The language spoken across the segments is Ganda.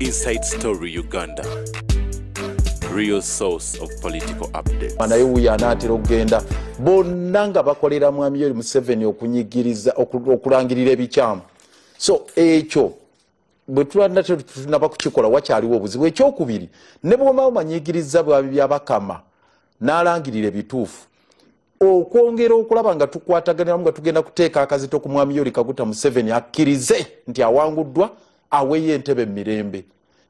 Inside Story Uganda. Real source of political updates. Naye uyanatira okugenda bonna nga bakolera mwami Yoweri Museveni okunyigiriza okulangirira ebikyamu. So ekyo bwe tunaba kukikola wakyaliwo obuzibu. Ekyokubiri ne bw'oma omanyigiriza byabakama n'alangirira ebituufu okwongera okulaba nga tukwataganira nga tugenda kuteeka akazito ku mwami Yoweri Kaguta Museveni akkirize nti awanguddwa aweeye entebe mirembe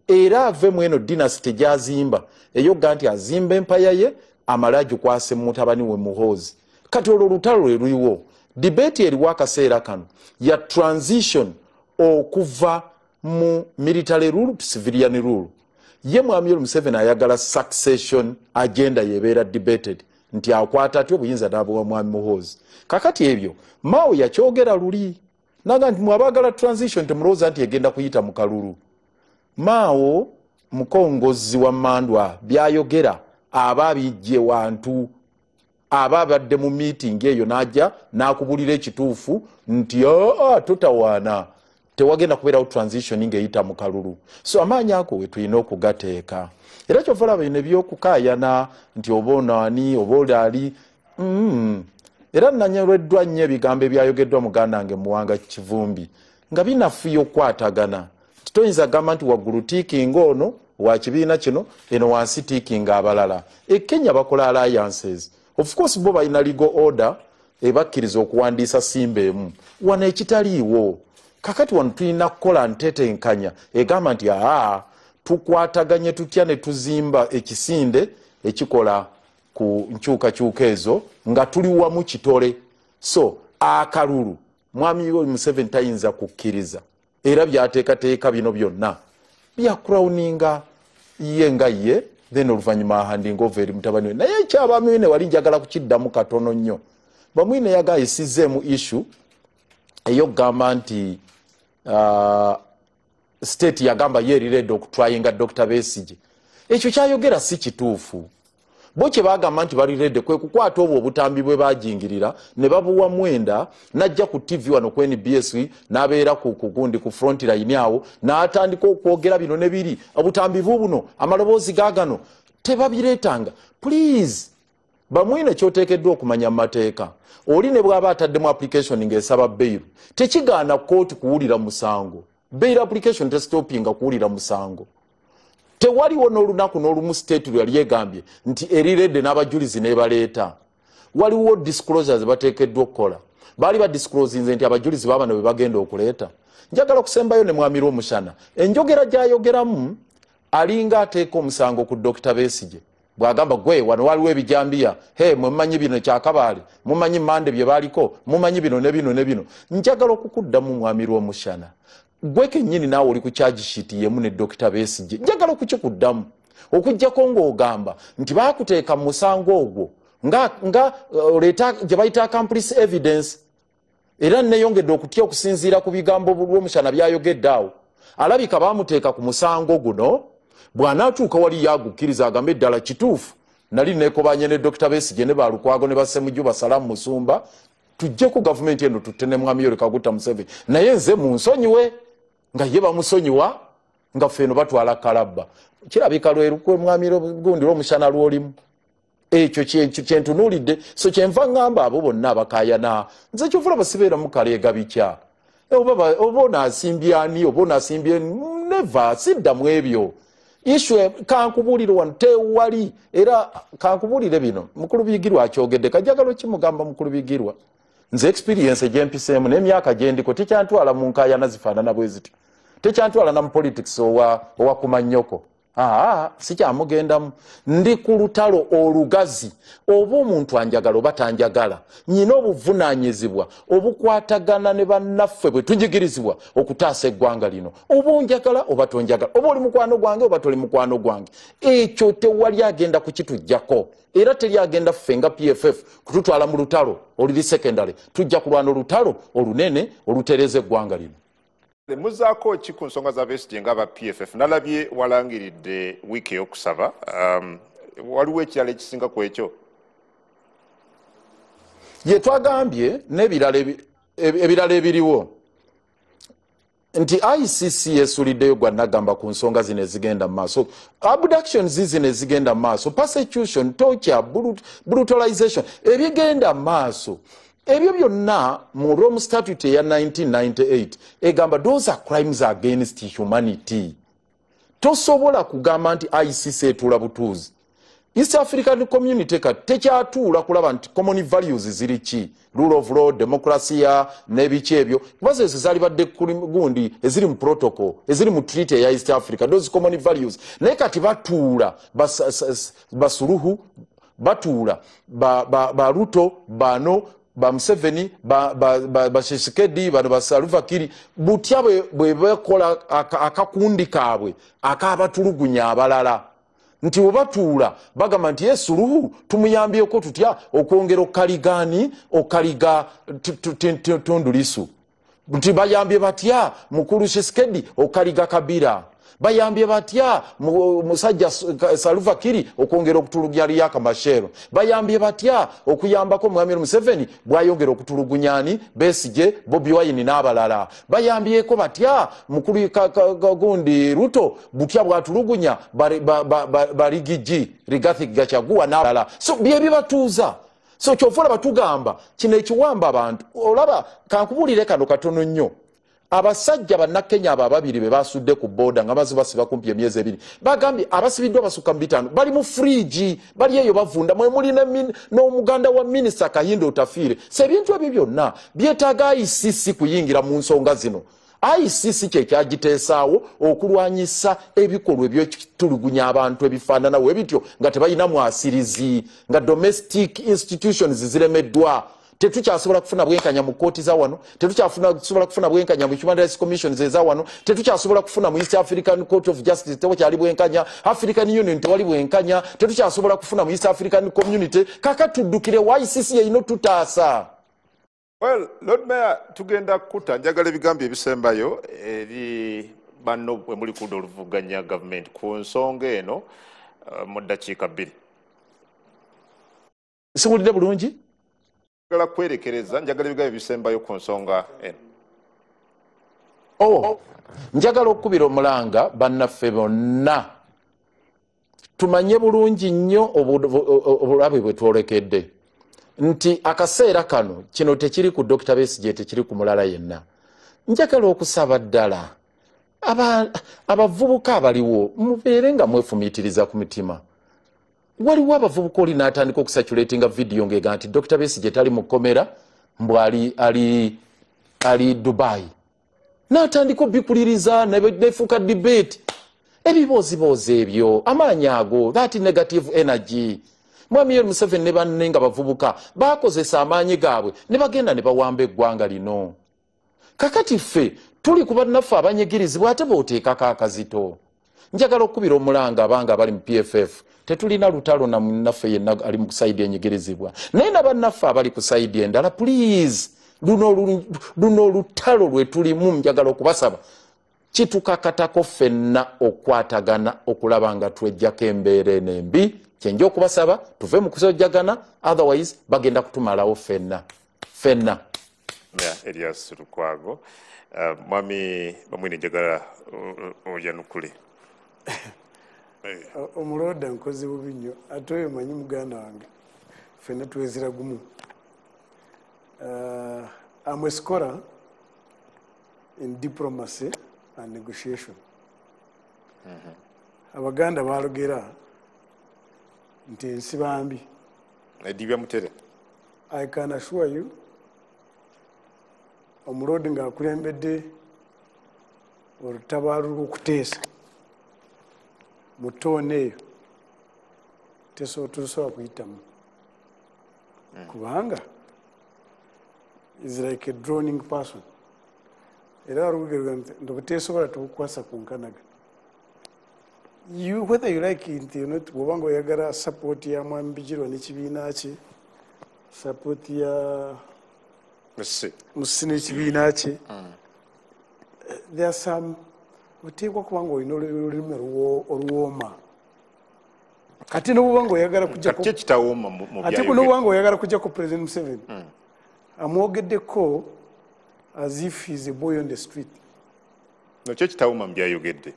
era ave mweno dynasty gyazimba eyo ganti azimba empaya ye amalaji kwase mutabani we Muhoozi kati olwo lutalo lweruliwo debate eriwo akaseera kano ya transition okuva mu military rule to civilian rule ye mwami Yoweri Museveni ayagala succession agenda yebeera debated nti akwata atyo buyinza n'abuwa mwami Muhoozi kakati ebyo Mao yakyogera luli naga nti mwabagala transition temulowooza nti egenda kuyita mu kalulu. Mao mukongozi wa Mandwa byayogera ababijje wantu ababadde mu meeting eyo najja nakubulira ekituufu nti tutawaana tewagenda kubeerawo transition ng'eyita mu kalulu. So amaanyi ako we tulina okugateeka era kyofala bino by'okukaayana nti obonaani obaoli era nanywereddwa nnyo ebigambo ebyayogeddwa muganda wange Muwanga Kivumbi nga binafuyo okukwatagana toyinza gamba nti waggulu tiikinga ono wa kibiina kino eno wansi tiikinga abalala. Kenya bakola alliances of course bo balina legal order ebakkiriza okuwandiisa simba emu wano ekitaliiwo kakati wano tulina kukola ntetenkanya egamba nti tukwataganye tutya ne tuzimba ekisinde ekikola ku nkyukakyuka ezo nga tuli wamu kitole. So akalulu mwami Yoweri Museveni tayinza kukkiriza era byateekateeka bino byonna bya crowninga ye nga ye then oluvannyuma handing over eri mutabani we naye ekyabamwine wali njagala kukiddamu katono nnyo bamwine yagayisizeemu issue eyo gamba nti state yagamba ye erirede okutryinga Dr. Besigye ekyo kyayogera si kituufu. Bo kye bagamba nti balirede kwe kukwata obwo obutambi bwe bajingirira ne babuwa mwenda najja ku TV wano ku NBS n'abeera ku kugundi ku front line awo n'atandika okwogera bino ne biri obutambi buno amaloboozi gaagano tebabireetanga. Please bamwine kyoteekeddwa okumanya mu mateeka oli ne bw'aba ataddemu application ng'esaba bail tekigaana kooti kuwulira musango. Bail application testopinga kuwulira musango. Tewaliwo n'olunaku n'olumu state lwali yegambye nti erirede n'abajulizi n'ebaleeta. Waliwo disclosures bateekeddwa okukola. Baali badisclosinze nti abajulizi baabano be bagenda okuleeta. Njagala okusembayo ne mwami Omushana. Enjogera gy'ayogeramu alinga ateeka omusango ku Dr. Besigye. Bw'agamba gwe wano waliwo ebijambiya. Mwe mumanyi bino Kyakabaale. Mumanyi Mande bye baaliko. Mumanyi bino ne bino ne bino. Njagala okukuddamu mwami Omushana. Gwe kennyini naawe oli ku charge sheet yemu ne Dr. Besigye njagala okukikuddamu okujjako ng'ogamba nti baakuteeka mu musango ogwo nga oleeta gye bayita accomplice evidence era neeyongedde okutya okusinziira ku bigambo Omushana byayogedde awo alabika baamuteeka ku musango guno bw'anaatuuka wali yagukkiriza agambe eddala kituufu nali neekobanye ne Dr. Besigye ne Balukwago ne Basemujju Basalamu Musumba tujje ku gavumenti eno tutte ne mwami Yoweri Kaguta Museveni naye nze munsonyiwe nga ye bamusonyiwa nga ffeno batwala kalabba kirabika lwerukwe mwami gundi Omushana lwolimu ekyo kyentunuulidde so kyenva ngamba abo bonna abakaayana nze kyovula basibeera mu kaleega bikya oba onaasimbye ani oba onaasimbye neva sidda mu ebyo ishwe kankubuulire wano tewali era kankubuulire bino mukulu Bigirwa akyogedde kajagalo kimugamba mukulu Bigirwa nze experience gyempiseemu n'emyaka gyendiko tekyantwala mu nkaayana zifaanana bwe ziti tekyantwala na mu politics owa kumanyoko sikyamugendamu ndi ku lutalo olugazi oba omuntu anjagala oba tanjagala nyina obuvunaanyizibwa obukwatagana ne bannaffe bwe tujigirizibwa okutaasa eggwanga lino oba onjagala oba tonjagala oba oli mukwano gwange oba toli mukwano gwange ekyo tewali agenda kukitujjako era teri agenda ffe nga PFF kututwala mu lutalo oluli secondary tujja kulwana olutalo olunene olutereeza eggwanga lino. Muzaako ki ku nsonga za Besigye nga aba PFF nalabye walangiridde wiiki ey'okusaba waliwo ekirala ekisinga ku ekyo ye twagambye n'ebirala ebiriwo nti ICC yesuliddeyo gwa nagamba ku nsonga zino ezigenda mu maaso. Abductions zino ezigenda mu maaso, persecution, torture, brutalization ebigenda mu maaso. Ebyo byonna mu Rome Statute ya 1998 egamba those are crimes against humanity. Tosobola kugamba nti ICC etula butuuzi. East African Community tekyatuula kulaba nti common values ziri ki, rule of law, democracy n'ebiki ebyo, kubaza ezo zaali badde gundi eziri mu protocol, eziri mu treaty ya East Africa, those common values. Naye kati batuula basuluhu, batuula ba Ruto, bano ba Museveni, ba Tshisekedi, bano ba Salva Kiir, butya bwe bekola akakundi kaabwe akabatulugunya abalala. Nti obatuula bagamba nti Suluhu tumuyambyeko tutya okwongera okaligani okaliga Tundu Lissu. Nti bayambye batya mukulu Tshisekedi okaliga Kabila. Bayambye batya musajja Salva Kiir okwongera okutulugunya Riek Machar. Bayambye batya okuyambako Mwami Museveni bwayongera okutulugunyani Besigye, Bobi Wine n'abalala. Bayambyeko batya mukulu gundi Ruto butya bwatulugunya Barigiji, Rigathi Gachagua n'abalala. So bye bibatuuza. So kyofuna batugamba kino ekiwamba abantu. Olaba kankubulire kano katono nnyo. Abasajja bannakenya ababiri be basudde ku boda nga bazi basiba kumpi emyezi ebiri bagambye abasibiddwa basuka 5 bali mu fridge bali eyo bavunda mwe muli n'omuganda wa Minister Kayindo Otafiire. Sebintu ebyo byonna byetaaga ICC kuyingira mu nsonga zino. ICC kye kyagiteesaawo okulwanyisa ebikolwa eby'okutulugunya abantu ebifaanana we bityo nga tebalina mwasirizi, nga domestic institutions ziremeddwa. Tetukyasobola kufuna bwenkanya mu kooti za wano, tetukyasobola kufuna bwenkanya mu Human Rights Commissions eza wano, tetukyasobola kufuna mu East African Court of Justice tewakyali bwenkanya, African Union tewali bwenkanya, tetukyasobola kufuna mu East African Community. Kaka tuddukire ICC yino tutaasa. Well, Lord Mayor, tugenda kuta njagala ebigambo ebisembayo eri banno bwe muli kudda oluvuganya government ku nsonga eno mu ddakiika 2. Siwulidde bulungi? Njagala kwerekereza, njagala ebigambo ebisembayo ku nsonga eno. Njagala okubira omulanga bannaffe bonna tumanye bulungi nnyo obulabe bwe twolekedde nti akaseera kano kino tekiri ku Dr. Besigye, tekiri ku mulala yenna. Njagala okusaba ddala abavubuka abaliwo mubeere nga mwefumiitiriza ku mitima. Waliwo abavubuka oli n'atandika okusatulatinga video ng'ega nti Dr. Besigye tali mu kkomera mbu ali Dubai. N'atandika obikuliriza nefuuka debate. Ebiboozibozi ebyo amaanyi ago, that negative energy. Mwami Museveni ne banne nga bavubuka bakozesa amaanyi gaabwe ne bagenda ne bawamba eggwanga lino. Kakati ffe tuli ku bannaffe abanyigirizibwa ate booteekako akazito. Njagala okubira omulanga abanga abali mu PFF tetulina lutalo na munnaffe yenna ali mu kusaidi enyigirizibwa. Naye n'abannaffe abali ku saidi endala, please luno lutalo lwe tulimu njagala okubasaba kitukakatako ffenna okwatagana okulaba nga twejjako embeera enembi. Kyenja okubasaba tuve mu kusojjagana, otherwise bagenda kutumalawo ffenna. Elias Lukwago, mwami bamwine njagala oyanukule. Omuloda nkozi bubi nnyo ate oyo manyi muganda wange ffenna twezira gumu. I'm a scholar in diplomacy and negotiation. Abaganda balogera nti ensi bambi. Edibya mutere. I can assure you omulodi ng'akulembedde olutabaalo lw'okuteesa mu tooni eyo tosobola kuyitamu kubanga is like a droning person. Era alugero nti obuteesobola tukukwasa ku nkanaga. You, whether you like it or not, bw'obanga oyagala support ya Mwami Bijirwa n'ekibiina kye, support ya Musisi n'ekibiina kye, there are some oteekwa kubanga olina olulimi oluwooma. Kati n'obwanga oyagala kujjako ate n'obwanga oyagala kujjako President Museveni amwogeddeko as if he's a boy on the street. nakyo kitawuma mu byayogedde.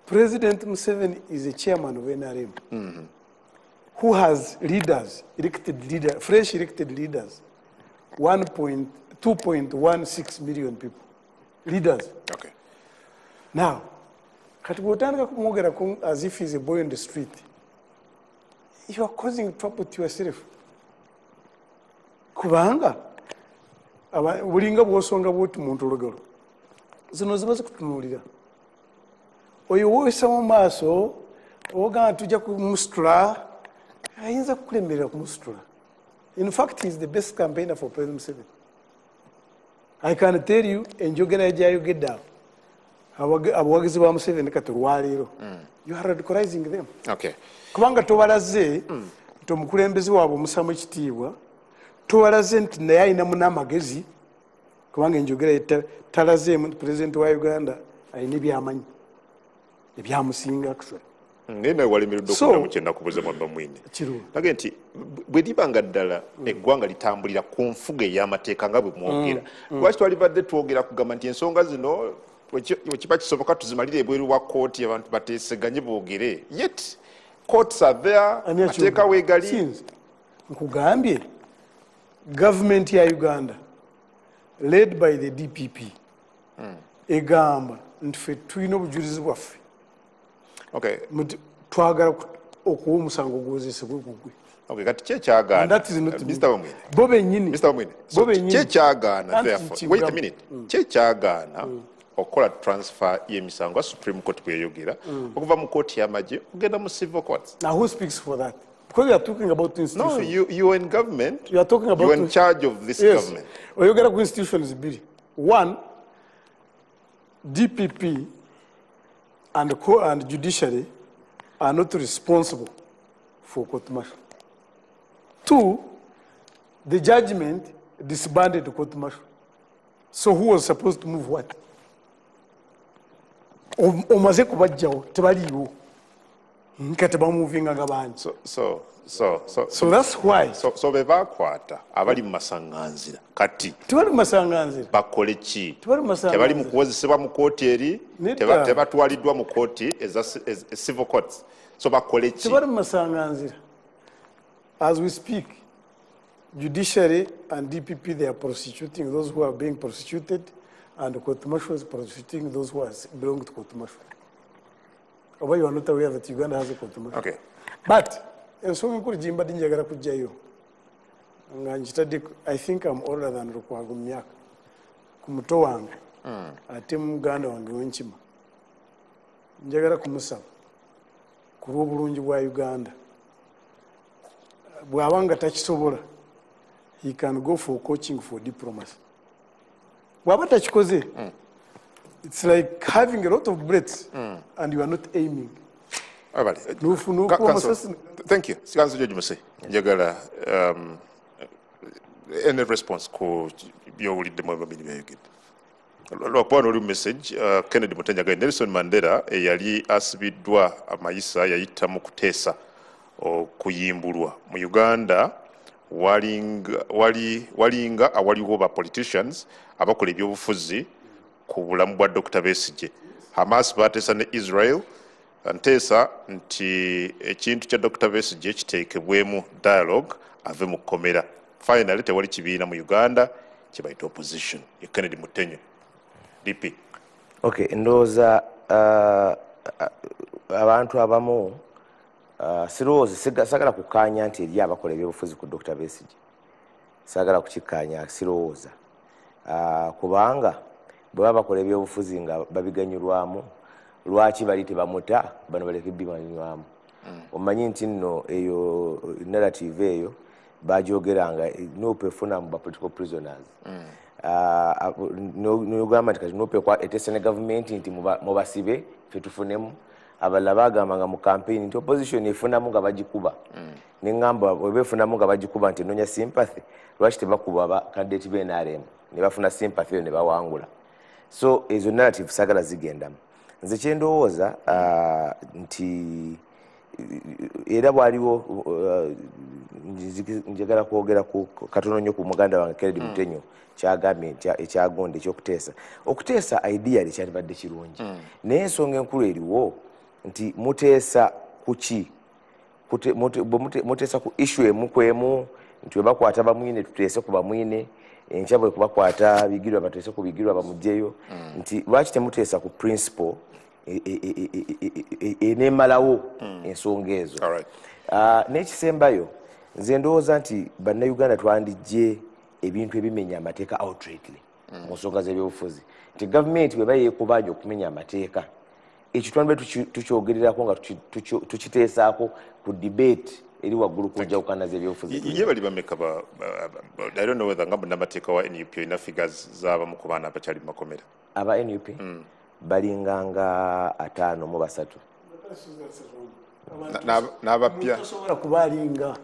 President Museveni is a chairman of NRM who has leaders, fresh elected leaders, 2.16 million people. Leaders. Okay. Now, kati bw'otandika kumwogerako as if he's a boy on the street, you are causing trouble to yourself. Kubanga bulinga bw'osonga bw'oti muntu olugalo zino zimaze kutunuulira oyo woyisa mu maaso ogamba tujja kumusitula ayinza kukulemerera kumusitula. In fact, he is the best campaigner for President Museveni. I can tell you enjogera gyayogedde awo abawagizi ba Museveni kati olwaleero you are radicalizing them. Okay. Kubanga tobalaze nti omukulembeze waabwe omusamu ekitiibwa, tobalaze nti naye ayinamu n'amagezi, kubanga enjogera talazeemu nti pulezidenti wa Uganda ayina ebyamanyi ebyamusinga actually. Ngenda walimiridde okuba mu kyenda kubuza mwamba mwine. Nage nti bwe libanga ddala eggwanga litambulira ku nfuga ey'amateeka nga bwe mwogera. Lwaki twalibadde twogera kugamba nti ensonga zino wekiba kisoboka tuzimalire ebweru wa kooti abantu bateeseganye boogere. Yet courts are there, mateeka weegali. Nkugambye government ya Uganda led by the DPP egamba nti ffe tulina obujulizi bwaffe. Okay. Twagala okuwa omusango gwozesebwe gugwe. Okay, kati kyekyagaana Mr. Wamwine. Bo bennyini. Mr. Wamwine. So kyekyagaana therefore. Wait a minute. Kyekyagaana okola transfer y'emisango Supreme Court bweyogera okuva mu kooti y'amagye kugenda mu civil courts. Now who speaks for that? Because you are talking about institutions. No, you are in government. You are talking about. You are in charge of this government. Oyogera ku institutions biri. One, DPP and judiciary are not responsible for court martial. Two, the judgment disbanded the court martial. So who was supposed to move what? Omaze kubajjawo tebaliiwo nkate bamuvinga ngabani. So that's why. So be bakwata abali mu masanganzira kati tebali mu masanganzira bakole ki? Tebali mu kukozesebwa mu kooti eri, tebatwaliddwa mu kooti eza civil courts. So bakole ki? Tebali mu masanganzira. As we speak, judiciary and DPP, they are prosecuting those who are being prosecuted, and the court martial is prosecuting those who belong to court martial. Or you are not aware that Uganda has a court martial. Okay. But ensonga enkulu gimba njagala kujjayo nga nkitadde, I think I'm older than Lukwago mu myaka, ku muto wange ate muganda wange wenkima, njagala kumusaba ku lw'obulungi bwa Uganda bw'abanga takisobola he can go for coaching for diplomacy. Bw'aba takikoze it's like having a lot of bullets and you are not aiming. Thank you. Siganzo George Muse. Njagala any response ko byowulidde mu babiri byayogedde. Lwakuba n'oli message Kennedy Mutenyaga Nelson Mandela eyali asibiddwa amayisa yayita mu kuteesa okuyimbulwa mu Uganda walinga awaliwo ba politicians abakola ebyobufuzi ku bulamu bwa Dr. Besigye. Hamas bateesa ne Israel nteesa nti ekintu kya Dr. Besigye kiteekebwemu dialogue ave mu kkomera. Finally tewali kibiina mu Uganda kibayita opposition. Kennedy Mutenyo DP. Okay, ndowooza abantu abamu sirowooza sagala kukaanya nti eri abakola ebyobufuzi ku Dr. Besigye, sagala kukikaanya sirowooza kubanga bwe baba bakola ebyobufuzi nga babiganyulwamu lwaki bali tebamuta bano baleke bibanywamu. Omanyi nti nno eyo narrative eyo bajogeranga Nuupu efuna mu political prisoners. N'ogamba nti kati Nuupu eteesa ne gavumenti nti mubasibe ffe tufunemu. Abalala bagambanga mu campaign nti opposition efunamu nga bagikuba. Neŋŋamba bwe beefunamu nga bagikuba nti enonya sympathy, lwaki tebakuba bakandidate b'NRM ne bafuna sympathy eyo ne bawangula. So ezo narrative sagala zigendamu. Nze kye ndowooza nti era bwaliwo njagala kwogera ku katono nnyo ku muganda wange Kennedy Mutenyo kyagambye ekyagonda ekyokuteesa okuteesa ideali kyalibadde kirungi naye ensonga enkulu eriwo nti muteesa kuki muteesa ku issue emu kwemu nti webakwata bamwine tuteese ku bamwine enkya bwe kubakwata bigirwa bateese ku bigirwa bamugjeyo nti lwaki temuteesa ku principle eneemalawo ensonga ezo n'ekisembayo nze ndowooza nti bannayuganda twandijje ebintu ebimenya amateeka outrightly mu nsonga z'ebyobufuzi nti gavumenti bwe bayeekubanja okumenya amateeka ekyo twandibwe tukyogererako nga tukiteesaako ku debate eri waggulu ku njawukana z'ebyobufuzi ye bali bameka I don't know whether nga munnamateeka wa NUP olina figures z'abamu ku baana abakyali mu makomera aba NUP balinganga 5 mu 3 n'abapya tosobola kubalinga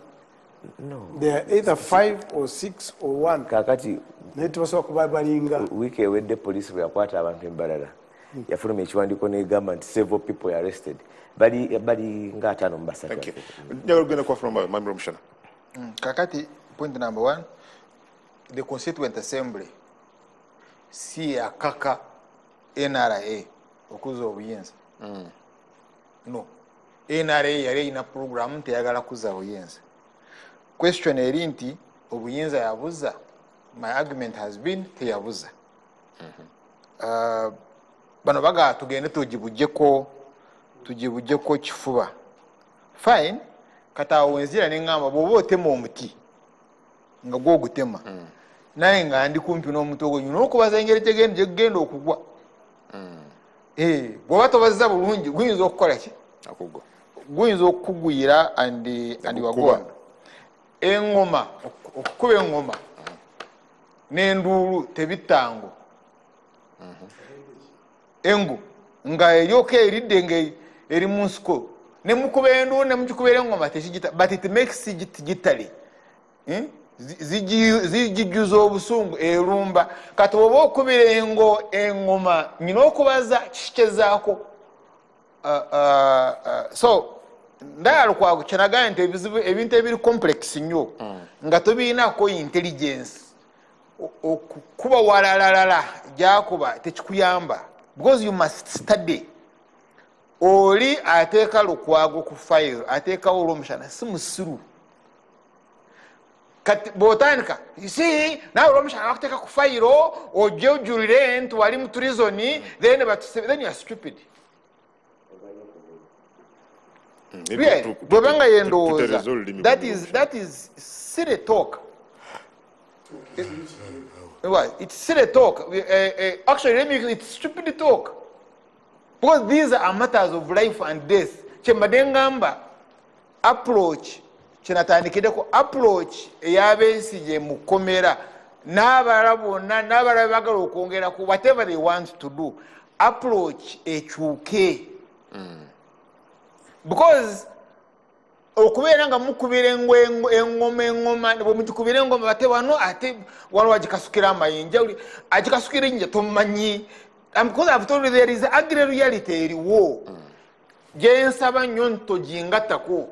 they are either 5 or 6 or 1 kakati naye tebasobola kubabalinga wiiki ewedde poliisi bwe yakwata abantu embalala yafuluma ekiwandiiko negamba nti several people arrested bali nga 5 mu 3 njagala kugenda kwa from Mamiro Mushana kakati point number 1 the Constituent Assembly si yakaka NRA okuza obuyinza no NRA yali ina program teyagala kuza obuyinza question eri nti obuyinza yabuza my argument has been teyabuza bano baga tugende tugibujjeko kifuba fine kata wenzira n'engamba bw'oba otema omuti nga gwogutema naye nga ndi kumpi n'omuti ogwo nyina okubaza engeri gye gugenda okugwa bw'oba tobaziza bulungi guyinza okukola ki guyinza okukugwira andi wagwa engoma okukuba engoma n'enduulu tebittango engu nga eryoka eridde nga eri mu nsiko ne mukuba enduulu ne mugikubera engoma tekigita but it makes it gitali zijjuza obusungu erumba kati oba okubira engoma nyina okubaza kikezaako so ndayala kwago kyenagambye nti ebizibu ebintu ebiri complex nnyo nga tobirinako intelligence okukuba walalalala gyakuba tekikuyamba because you must study oli ateeka lukwago ku file ateekawo olw'omushana si musiru kati botandika isi nawe olw'omushana bakuteeka ku file ojje ojulire nti wali mu treason then you are stupid bwebanga yendowooza that is silly talk. It's silly talk. Actually, it's stupid talk. Because these are matters of life and death. Chembadengamba approach, chenatandikideko approach eyabesigye mukomera n'abalabona n'abalabagala okwongera ku whatever they want to do. Approach ekyuke. Because okubeera nga mukubira engoma bwe mugikubira engoma bate wano ate waliwo agikasukira amayinja agikasukira enjinja tomumanyi because I've told you there is ugly reality eriwo gyensaba nnyo ntogingattako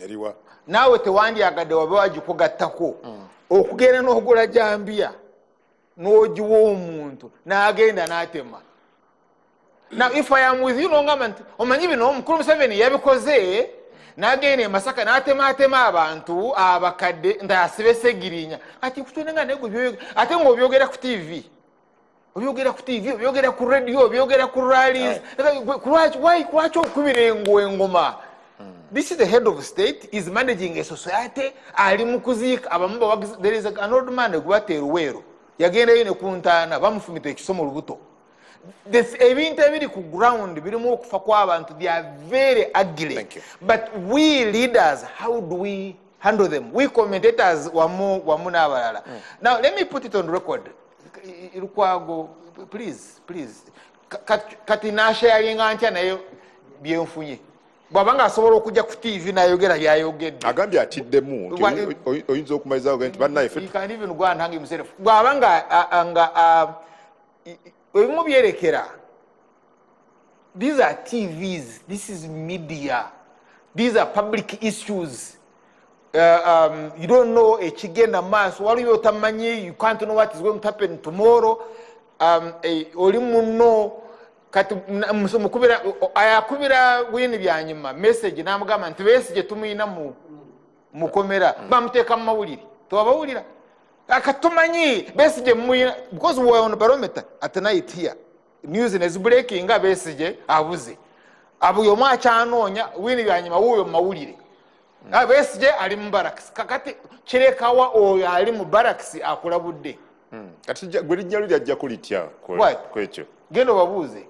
eriwa naawe tewandyagadde wabe wagikugattako okugenda n'ogula jambiya n'ogiwa omuntu n'agenda n'atema. Now if I am with you longama nti omanyi bino omukulu Museveni yabikoze n'agenda e Masaka n'atema abantu abakadde ntasibe segirinya ati kutonenga nego ate ng'obyogera ku TV obyogera ku radio obyogera ku rallies lwaki okubira engoma. This is the head of state is managing a society ali mu kuziika abamu there is an old man gwateera Luweero yagendayo ne kuntaana bamufumita ekisomo lubuto. This ebintu ebiri ku ground birimu okufa kw'abantu they are very ugly. But we leaders, how do we handle them? We commentators wamu n'abalala. Now let me put it on record. Lukwago, please kati nasharinga ntya nayo byenfunye bwabanga asobola okujja ku TV nayogera byayogedde agambye atiddemu oyinza okumaliza nti bannaye you can even go and hang himself bwabanga ebimu byerekera. These are TVs, this is media. these are public issues. You don't know ekigenda maaso waliwo otamanyi, you can't know what is going to happen tomorrow. Oli munno kati mukubira ayakubira wini byanyuma message namugamba nti Besigye tumuyina mu mukomera bamuteeka mu mawulire tobawulira akatumanyi Besigye muyina because we are on barometer at night here news is breaking nga Besigye abuze abuyo mwakyanonya wini byanyuma wuyo mawulire Besigye ali mu barracks kakati kirekawa oyo ali mu barracks akulabudde kati gwe lijja lyajja kulitya kwekyo genda obabuuze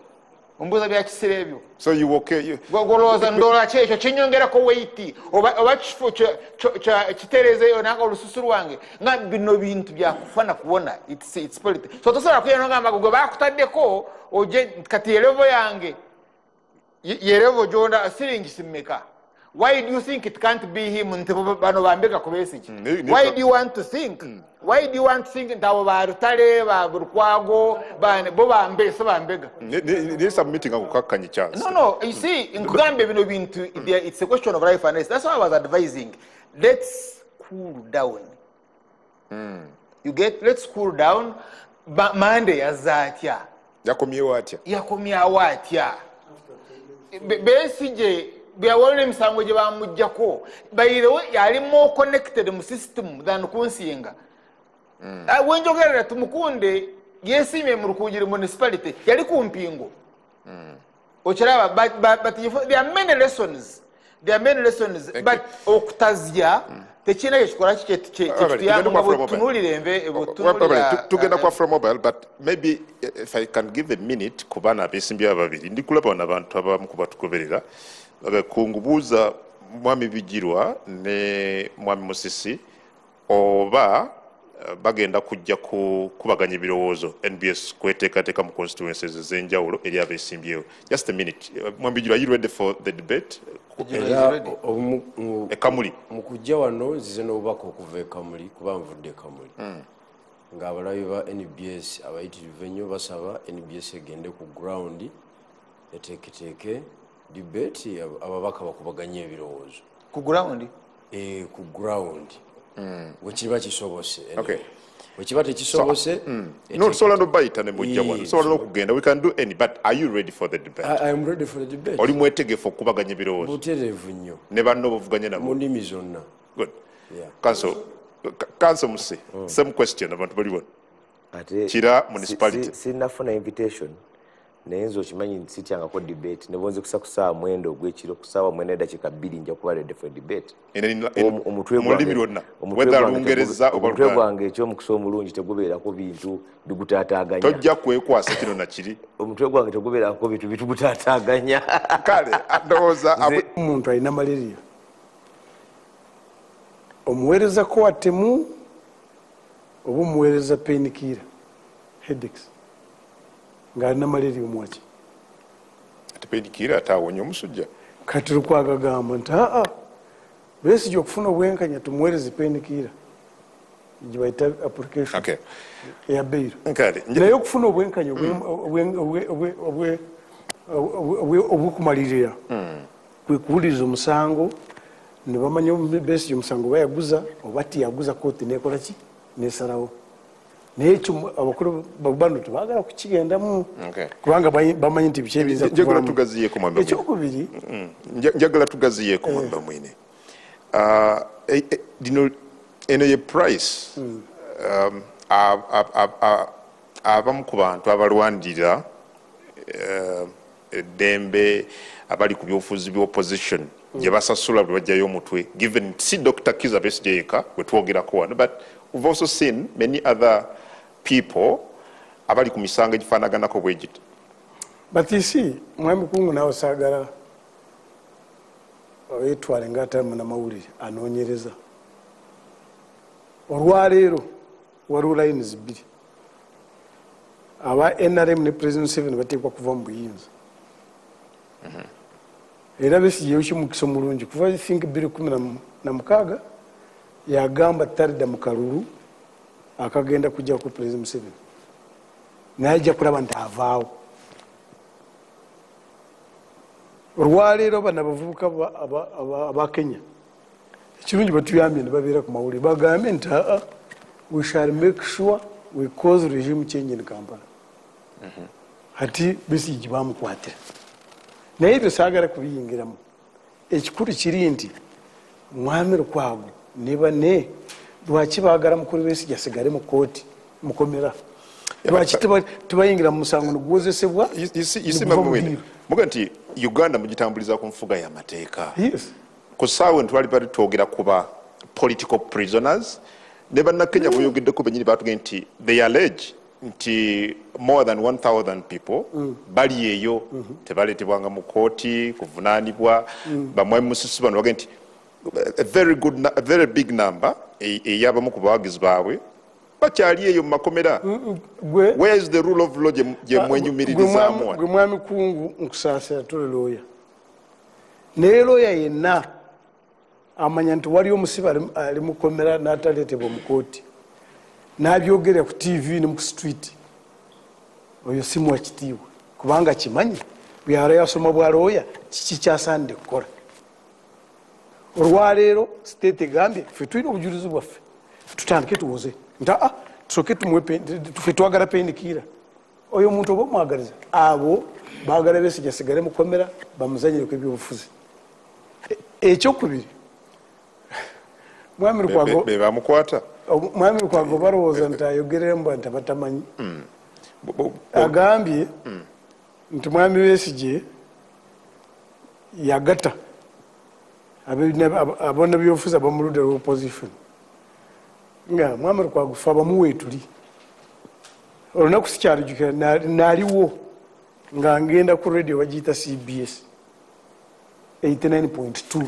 ombuuza bya kiseera ebyo so you okay golooza ndoola kyekyo kinyongerako weight oba kifo kitereezeyo nanga olususu lwange nga bino bintu byakufana kubona it's politics so tosobola kuyena ogamba gwe baakutaddeko oje kati yerevo yange yerevo gyonda siringi simmeka. Why do you think it can't be him? Why do you want to think? Why do you want to think that Barutare, Burquago, Bobambe, Sabambega? There's a meeting of Kakani chance. No, you see, in Kugambe, it's a question of life and death. That's why I was advising. Let's cool down. You get, let's cool down. Monday, Azatia. Yakomia Watia. Besigye. Byawole misango gye bamujjako bayirewo yali more connected mu system than kunsinga wenjogerera tumukunde yesimye mu Rukungiri municipality yali ku mpingo okiraba but there are many lessons but okutazya tekina ekikola tugenda kwa from mobile but maybe if I can give a minute kubana besimbi ababiri ndikulaba n'abantu abamu kubatugoberera kungubuuza mwami Bijirwa ne mwami Musisi oba bagenda kujja kubaganya ebirowoozo NBS kweteekateeka mu constituencies ez'enjawulo eri abeesimbyewo. Just a minute. Mwami Bijirwa, are you ready for the debate? Ekamuli mu kujja wano nzize n'obubaka okuva Ekamuli kuba nvudde Ekamuli ng'abalabi ba NBS abayitirivu ennyo basaba NBS egende ku ground eteeketeeke debate ababaka bakubaganya ebirowoozo ku ground ku ground wekiba kisobose okay wekiba tekisobose no sola no bayita ne mujja wano sola no kugenda we can do any but are you ready for the debate? I am ready for the debate. Oli mwetegefu okubaganya ebirowoozo butereevu nnyo ne banno bavuganya nabo mu nnimi zonna. Good. Council Musi, same question abantu bali wano kira municipality sinafuna invitation naye nze okimanyi nsityangako debate ne bonze kusakusaa mwendo ogw'ekiro kusaawa mwenda eddakiika 2 nja kuba ready for debate. Omutwe gwange ekyomukisa omulungi tegubeerako bintu bigutaataaganya. Tojja kwekwasa kino na kiri. Omutwe gwange tegubeerako bintu bitugutaataaganya. Kale ndowooza omuntu alina malaria omuweereza kwatemu oba omuweereza painkiller headaches ng'alina malaria omwaki ate painkiller ataawonya omusujja kati lukwagagamba nti Besigye okufuna obwenkanya tumuweereze painkiller gye bayita application eya bail naye okufuna obwenkanya obwekumalirira kwe kuwuliriza omusango ne bamanya Besigye omusango bayaguza oba tiyaguza kooti nekola ki nesalawo naye ekyo abakulu bano tebaagala kukigendamu kubanga bamanyi nti biki ebiyinza ekyokubiri njagala tugaziyeeko mwamba mwine eno ye price abamu ku bantu abalwanirira eddembe abali ku byobufuzi by'opposition gye basasula bwe bajjayo omutwe given si Dr. Kizza Besigye yekka bwe twogerako wano but we've also seen many other people abali ku misango egifaanaganako bwe giti. But you see, mwami kungu nawe saagala oyetwale ng'atali munnamawulire anoonyereza. Olwaleero waliwo lines 2 aba NRM ne President 7 bateekwa kuva mu buyinza era Besigye ekimukisa omulungi kuva I think 2016 yagamba talidda mu kalulu akagenda kujja ku President 7 naye ajja kulaba nti avaawo olwaleero bano abavubuka aba Kenya ekirungi batuyambye ne babeera ku mawulire bagambye nti we shall make sure we cause regime change in Kampala. Ati Besigye bamukwatira naye ebyo saagala kubiyingiramu. Ekikulu kiri nti Mwami Lukwago ne banne lwaki baagala mukulu Besigye asigale mu kooti mukomera lwaki tebayingira mu musango nogwozesebwa muga nti Uganda mugitambuliza ku nfuga y'amateeka. Yes. Ku ssaawa twali bali twogera kuba political prisoners ne bannakenya boyogeddeko benyini batugenda nti they allege nti more than 1,000 people bali eyo tebaleetebwanga mu kooti kuvunaanibwa bamwami musisi bano bagenda nti a very big number ey'abamu ku bawagizi baabwe bakyali eyo mu makomera. Where is the rule of law gye mwenyumirizaamu? Gwe mwami Kungu nkusaasira tole looya naye looya yenna amanya nti wali omusibe ali mukomera n'ataleetebwa mu kooti n'abyogera ku TV ne mu street oyo si mwakitiibwa kubanga kimanyi byala yasoma bwa looya kiki kyasaanidde kukola. Olwaleero state egambye ffe tulina obujulizi bwaffe tutandike tuwoze nti tusooke tuffe twagala pendikiira oyo omuntu oba omwagaliza abo baagala Besigye asigale mukomera bamuzanyireku ebyobufuzi. Ekyokubiri Mwami Lukwago bebamukwata Mwami Lukwago balowooza nti ayogeremu nti abatamanyi agambye nti Mwami Besigye yagata abonna byobufuzi abamuludde lw'opposition nga Mwami Lukwago fe abamuwe tuli olunaku sikyalijjukira naaliwo nga ngenda ku radio bagiyita CBS 89.2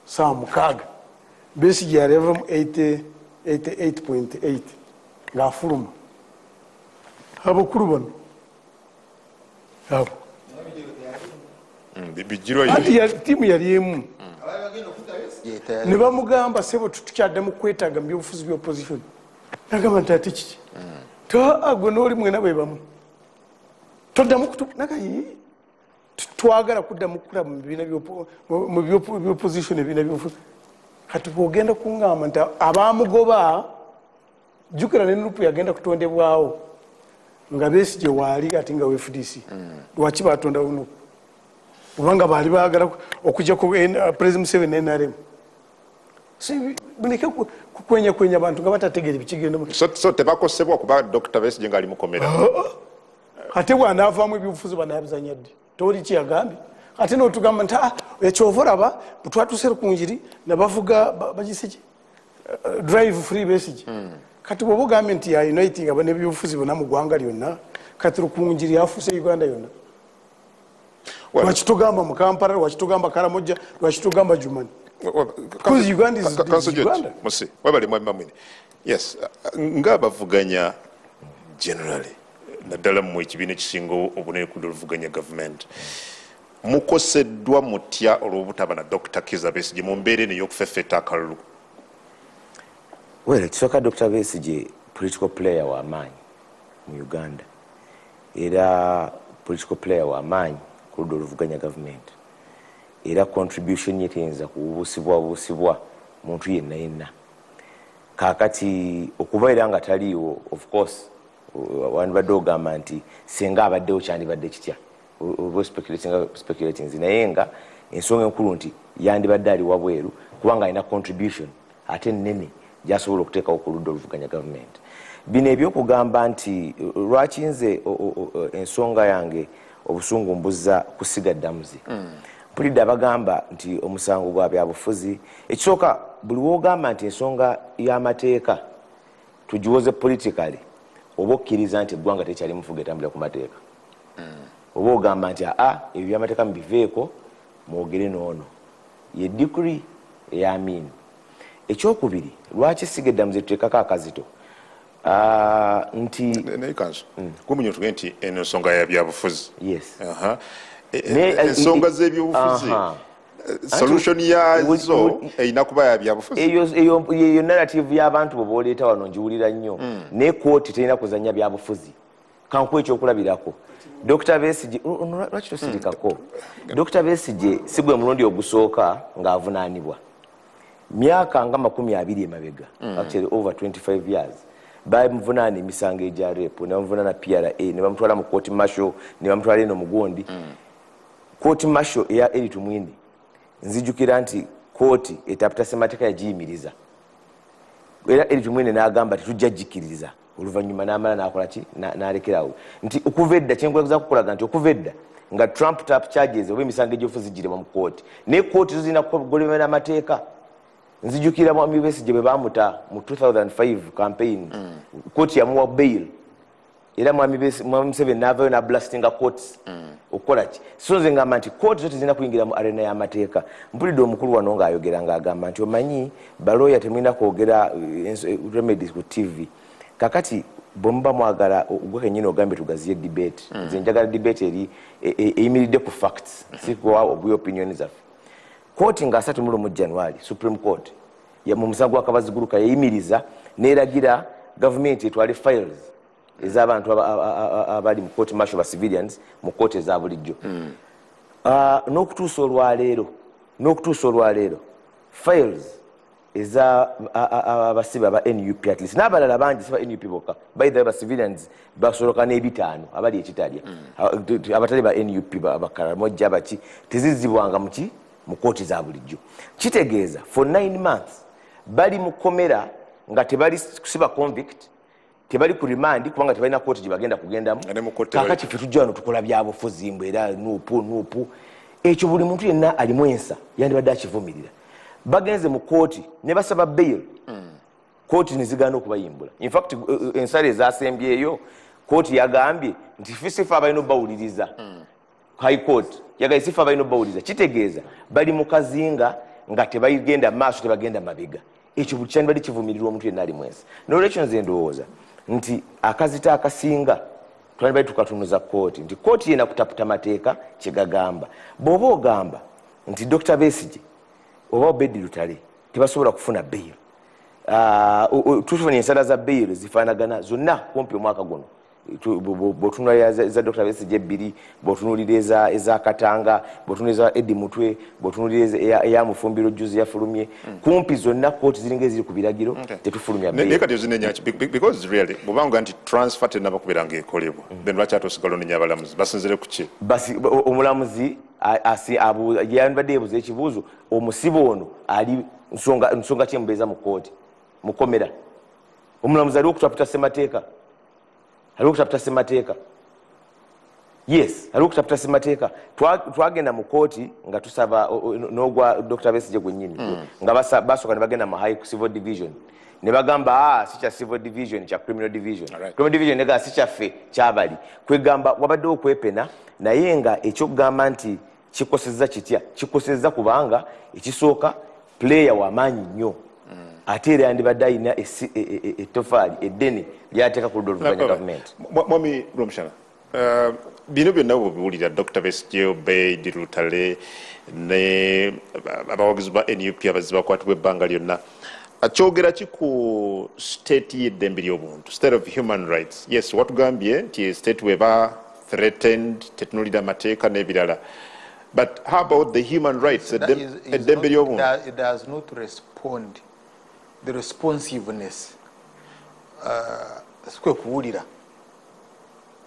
saa mukaaga Besigye yaleva mu 88.8 ng'afuluma abakulu bano abo tiimu yali emu ne bamugamba sebo tukyaddamu kwetaaga mu byobufuzi by'opposition nagamba nti ate kiki gwe n'oli mwena bwe bamu toddamu twagala kuddamu kukula mu byopposition ebibiina byobufuzi kati bwogenda kuŋŋamba nti abamugoba jjukira ne nupu yagenda kutondebwawo nga Besigye waali ate nga FDC lwaki batondawo nupu kubanga baali baagala okujja ku President Museveni NRM buleke kukwenyakwenya abantu nga batategeera bikigenda so tebakosebwa kuba Dr. Besigye ng'ali mukomera ate bw'anaavaamu ebyobufuzi banaabizanya ddi toli ki yagambye ate n'otugamba nti ekyova olaba bwe twatuuse Rukungiri nabavuga bagiseki drive free Besigye kati bw'oba ogambye nti ya uniting aba n'ebyobufuzi bonna mu ggwanga lyonna kati Rukungiri yafuuse Uganda yonna. Lwaki tugamba mu Kampala, lwaki tugamba Karamoja, lwaki tugamba Jumani? Because Uganda is Uganda. Musi, wabali mwami mwini. Yes, ng'abavuganya generally naddala mu ekibiina ekisinga obunene ku oluvuganya government mukoseddwa mutya olw'obutaba na Dr. Kizza Besigye mu mbeera eno ey'okufeffeta akalulu? Well, ekisooka Dr. Besigye political player w'amaanyi mu Uganda era political player w'amaanyi ku ludda oluvuganya government era contribution ye teyinza kubuusibwa muntu yenna kaakati okuva era nga taliiwo of course wandibadde ogamba nti singa abaddewo kyandibadde kitya oba speculating naye nga ensonga enkulu nti yandibadde ali wabweru kubanga alina contribution ate nnene gyasobola okuteekawo ku ludda oluvuganya government. Bino ebyokugamba nti lwaki nze ensonga yange obusungu mbuza kusiga ddamuzi mpulidde abagamba nti omusango gwa byabufuzi ekisooka buli woogamba nti ensonga y'amateeka tugiwoze politically oba okkiriza nti eggwanga tekyali mufuga etambulira ku mateeka oba ogamba nti ebyo byamateeka mubiveeko mwogere n'ono ye dikuri ey'amiini. Ekyokubiri lwaki siga eddamuzi tuteekako akazito nti naye kanso kumunyo tugende nti eno ensonga ya byabufuzi ensonga z'ebyobufuzi solution yazo erina kuba ya byabufuzi eyo narrative y'abantu bwe booleeta wano ngiwulira nnyo naye kooti terina kuzanya byabufuzi kankuwa ekyokulabirako Dr. Besigye lwaki tosirikako Dr. Besigye si gwe mulundi ogusooka ng'avunaanibwa myaka nga 20 emabega actually over 25 years bamuvunaana emisango egya repo ne bamuvunaana PRA ne bamutwala mu court martial ne bamutwala eno mugondi court martial eya Eritu Mwindi nzijukira nti court etapita semateeka yagiyimiriza era Eritu Mwindi n'agamba tetujjajjikiriza oluvannyuma n'amala n'akola ki n'alekerawo nti okuva edda kyenkweza kukulaga nti okuva edda nga Trump tap charges oba emisango egy'obufuzi girema mu court naye court zo zirina kugolebera amateeka nzijukira Mwami Besigye bwe bamuta mu 2005 campaign court yamuwa bail era Mwami Museveni n'avaayo n'ablastinga courts okukola ki so nze ngamba nti court zo tezirina kuyingira mu arena y'amateeka mpulidde omukulu wano ng'ayogera ng'agamba nti omanyi balooya temulina kwogera remedies ku TV kakati bomba mwagala gwe kennyini ogambye tugaziye debate nze njagala debate eri eyimiridde ku facts si kuwa obwe opinion zaffe court nga 31 January Supreme Court ya mu musango wa Kabaziguruka yayimiriza n'eragira government etwale files ez'abantu abali mu court martial civilians mu court eza bulijjo n'okutuusa olwaleero files eza abasibe aba NUP at least n'abalala bangi siba NUP bokka by the civilians basoloka n'ebitaano abali ekitalya abatali ba NUP Bakaramoja baki tezizibwanga mu kooti za bulijjo kitegeeza for 9 months bali mu komera nga tebali siba convict tebali ku remand kubanga tebalina kooti gye bagenda kugendamu kakati ffe tujja wano tukola byabufuzi mbwe era nuupu ekyo buli muntu yenna alimu ensa yandibadde akivumirira bagenze mu kooti ne basaba bail kooti nezigaana okubayimbula in fact ensala ezasembyeyo kooti yagambye nti fisifa abalina obawuliriza high court yagaye sifa abalina obawuliriza kitegeeza bali mu kazinga nga tebayigenda maaso tebagenda mabega ekyo buli kyandibadde kivumirirwa omuntu yenna ali mwensa nolwekyo nze ndowooza nti akazita akasinga twandibadde tukatunuza kooti nti kooti yena kutaputa mateeka kyegagamba bw'oba ogamba nti Dr. Besigye oba Obedi Lutale tebasobola kufuna bail tufuna ensala za bail zifaanagana zonna kumpi omwaka guno bw'otunulira eza Dr. Besigye ebbiri bw'otunulira eza Katanga bw'otunulira eza Eddie Mutwe bw'otunulira eya Mufumbiro Juzi yafulumye kumpi zonna kooti ziringa eziri ku biragiro tetufulumya bail naye kati ozinenyaki because really bw'obanga nti transfer tenaba kubeera ng'ekolebwa then lwaki ate osigala onenya abalamuzi basinzire ku ki omulamuzi yandibadde yeebuza ekibuuzo omusibe ono ali nsonga ki emubeeza mu kooti mukomera omulamuzi aliwo okutaputa ssemateeka yes aliwo okutaputa ssemateeka twagenda mu kooti nga tusaba n'ogwa Dr. Besigye gwennyini nga basooka ne bagenda mu high civil division ne bagamba si kya civil division kya criminal division criminal division negaa si kyaffe kyabali kwegamba wabaddewo okwepena naye nga ekyokugamba nti kikosezza kitya kikosezza kubanga ekisooka player w'amaanyi nnyo ate era yandibadde ayina ettofaali eddene lyateeka ku ludda oluvuganya gavumenti Mwami Lwamshana bino byonna bwebiwulira Dr. Besigye Obedi Lutale ne abawagizi ba NUP abazzi bakwatibwa ebbanga lyonna akyogera ki ku state y'eddembe ly'obuntu state of human rights yes watugambye nti state weba threatened tetunulira amateeka n'ebirala but how about the human rights eddembe ly'obuntu it does not respond the responsiveness sikwe kuwulira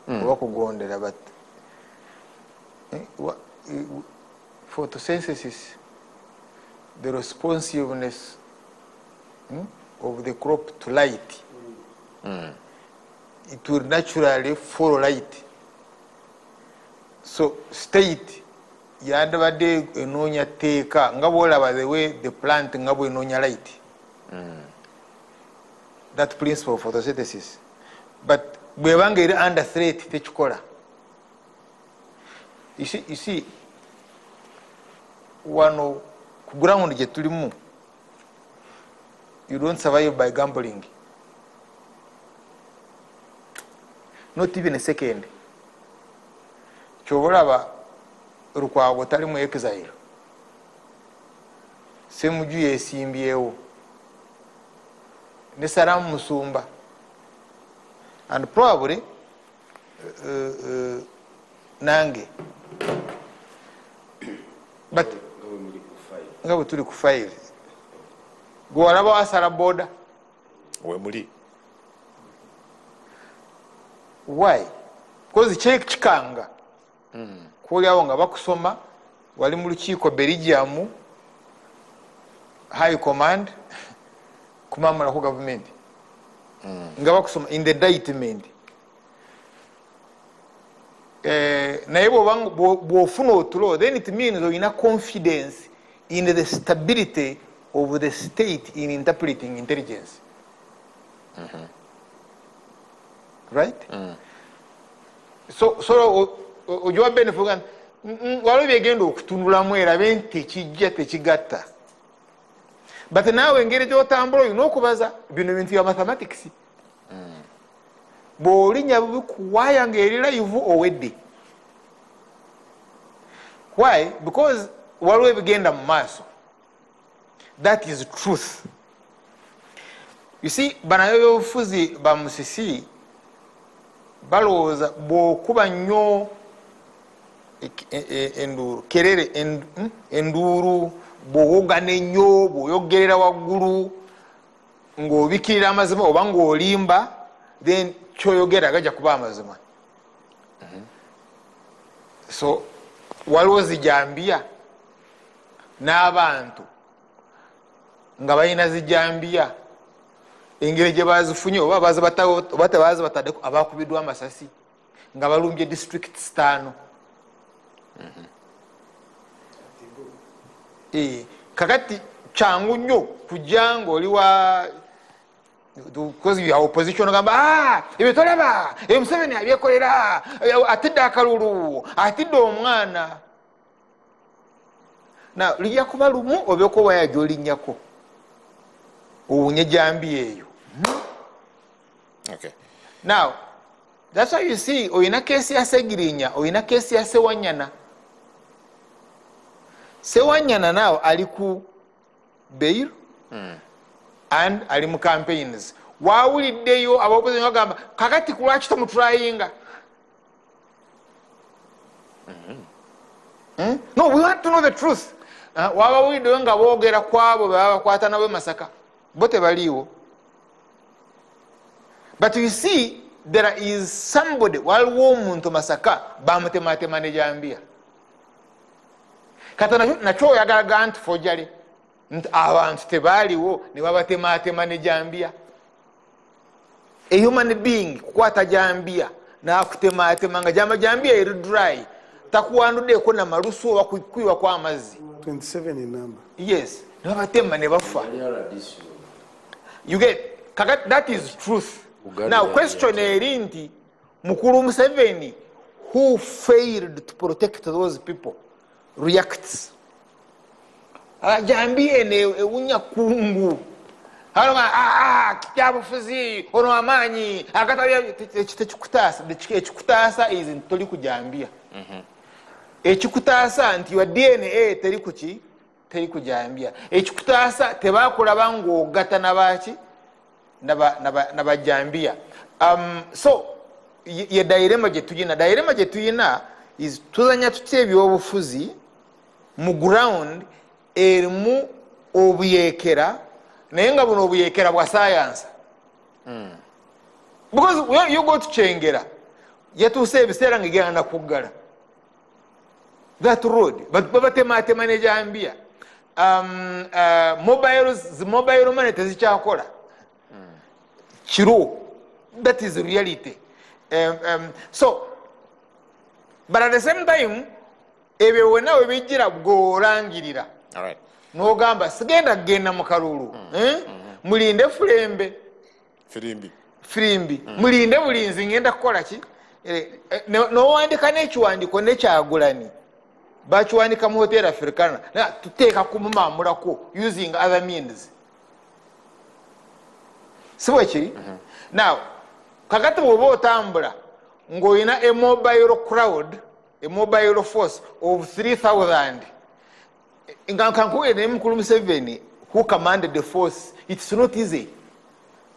oba kugondera but photosynthesis the responsiveness of the crop to light it will naturally follow light so state yandibadde enoonya teeka nga bwolaba the way the plant nga bwenoonya light that principle of photosynthesis but bwebanga eri under threat tekikola you see wano ku ground gye tulimu you don't survive by gambling not even a second kyobalaba Lukwago tali mu exile Ssemuju yesimbyewo ne Salamu Musumba and probably nange but nga bwe tuli ku file gwe walaba wasala boda wemuli why because kyekikanga kuoliawo nga bakusoma wali mu lukiiko Belgium high command kumamula ku government nga bakusoma in the indictment naye bwofuna otulo then it means oyina confidence in the stability of the state in interpreting intelligence. Right? So ojuwa benefugan walo byegenda okutunulamu erabe nti ekijja tekigatta but naawe engeri gyotambula olina okubaza bino bintu bya mathematics bw'olinya bikuwaaya ng'eri live owedde. Why? Because waliwo ebigenda mu maaso. That is truth. You see, banayo byobufuzi ba Musisi balowooza bw'okuba nnyo enduuru kerere enduuru bw'owogana ennyo bw'oyogerera waggulu ng'obikirira amazima oba ng'olimba then kyoyogera gajja kuba amazima. So waliwo zijambiya n'abantu nga balina zijambiya engeri gye bazifunye oba tebazi bataddeko abakubiddwa amasasi nga balumbye districts 5. Kakati kyangu nnyo kujja ng'oli wa because you are opposition gamba ebyo tolaba Museveni abyekolera atidde akalulu atidde omwana na lijja kuba lumu obyokuba yajolinnyako owunye jambi eyo. Okay. Now that's why you see oyina kesi ya Segirinya oyina kesi ya Sewanyana. Sewanyana now ali ku bail and ali mu campaigns. Wawuliddeyo ab'opposition bagamba kakati kulwaki tomutryinga? No, we want to know the truth. Wabawuliddeyo nga boogera kwabo baba bakwata nabo Masaka bo tebaliiwo. But you see there is somebody waliwo omuntu Masaka bamutematema ne jambia kata nakyo oyagalaga nti fojjale nti abantu tebaaliwo ne babatematema ne jambia. A human being kukwata jambia nakutematema nga jambia eri dry takuwanduddeko na malusu oba kwiwa kw'amazzi 27 in number. Yes, ne babatema ne bafa. You get that is truth. Now question eri nti Mukulu Museveni who failed to protect those people reacts. Jambie ne ewunya kungu haloma kyabufuzi ono amanyi akatabya ekikutaasa is ntoli kujambia. Ekikutaasa nti wa DNA teri kujambia. Ekikutaasa tebakulaba ng'ogatta nabaki nabajambia. So ye dairema gye tuyina is tuzanya tutya ebyobufuzi mu ground erimu obuyekera naye nga buno obuyekera bwa science. Because you go to Chengera yatuuse ebiseera ng'egenda nakuggala that road babatematema ne jambia. Mobile money tezikyakola kiro. That is reality. So but at the same time ebyo wonna we bijjira bw'olangirira n'ogamba sigenda kgenda mu kalulu mulinde firimbi mulinde bulinzi ngenda kukola ki n'owandika n'ekiwandiiko nekyagulani bakiwandika mu hotel Africana tuteeka kumumamulako using other means. Si bwe kiri? Now kakati bw'oba otambula ng'olina a mobile crowd, a mobile force of 3,000 nga nkankuwe ne Mukulu Museveni who commanded the force, it's not easy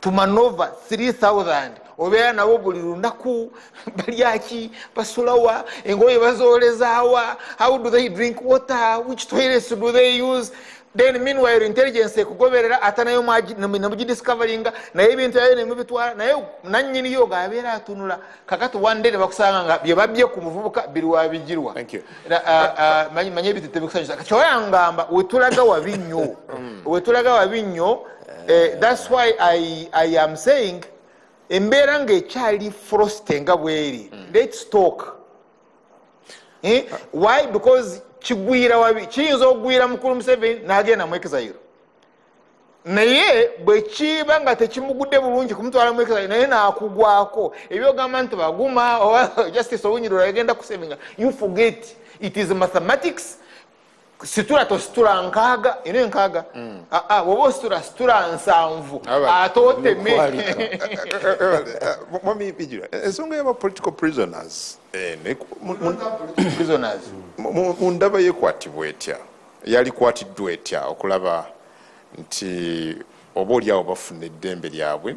to maneuver 3,000 obeera nabo buli lunaku balyaki basulawa engoye bazolezaawa how do they drink water which toilets do they use then meanwhile intelligence ekugoberera ate nayo nemugidiscoveringa naye ebintu yayo nemubitwala naye nannyiniyo ngaabeera atunula kakati wande ne bakusanga nga bye babye ku muvubuka biri wabijirwa manye ebitete bikusanyusa kyoyangamba wetulaga wabi nnyo wetulaga wabi nnyo that's why I am saying embeera ng'ekyali froste nga bweri let's talk why because kigwira wabi kiyinza okugwira mukulu Museveni n'agenda mu Exile naye bwe kiba nga tekimugudde bulungi kumutwala mu Exile naye n'akugwako ebyogamba nti baguma justice owunyirira yagenda kuseminga you forget it is mathematics situla tositula nkaaga ino enkaaga woba ositula nsanvu ate oteme Mwami Bijira, ensonga y'aba political prisoners mu ndaba yekwatibwa etya yali kwatiddwa etya okulaba nti oba oli awo bafuna eddembe lyabwe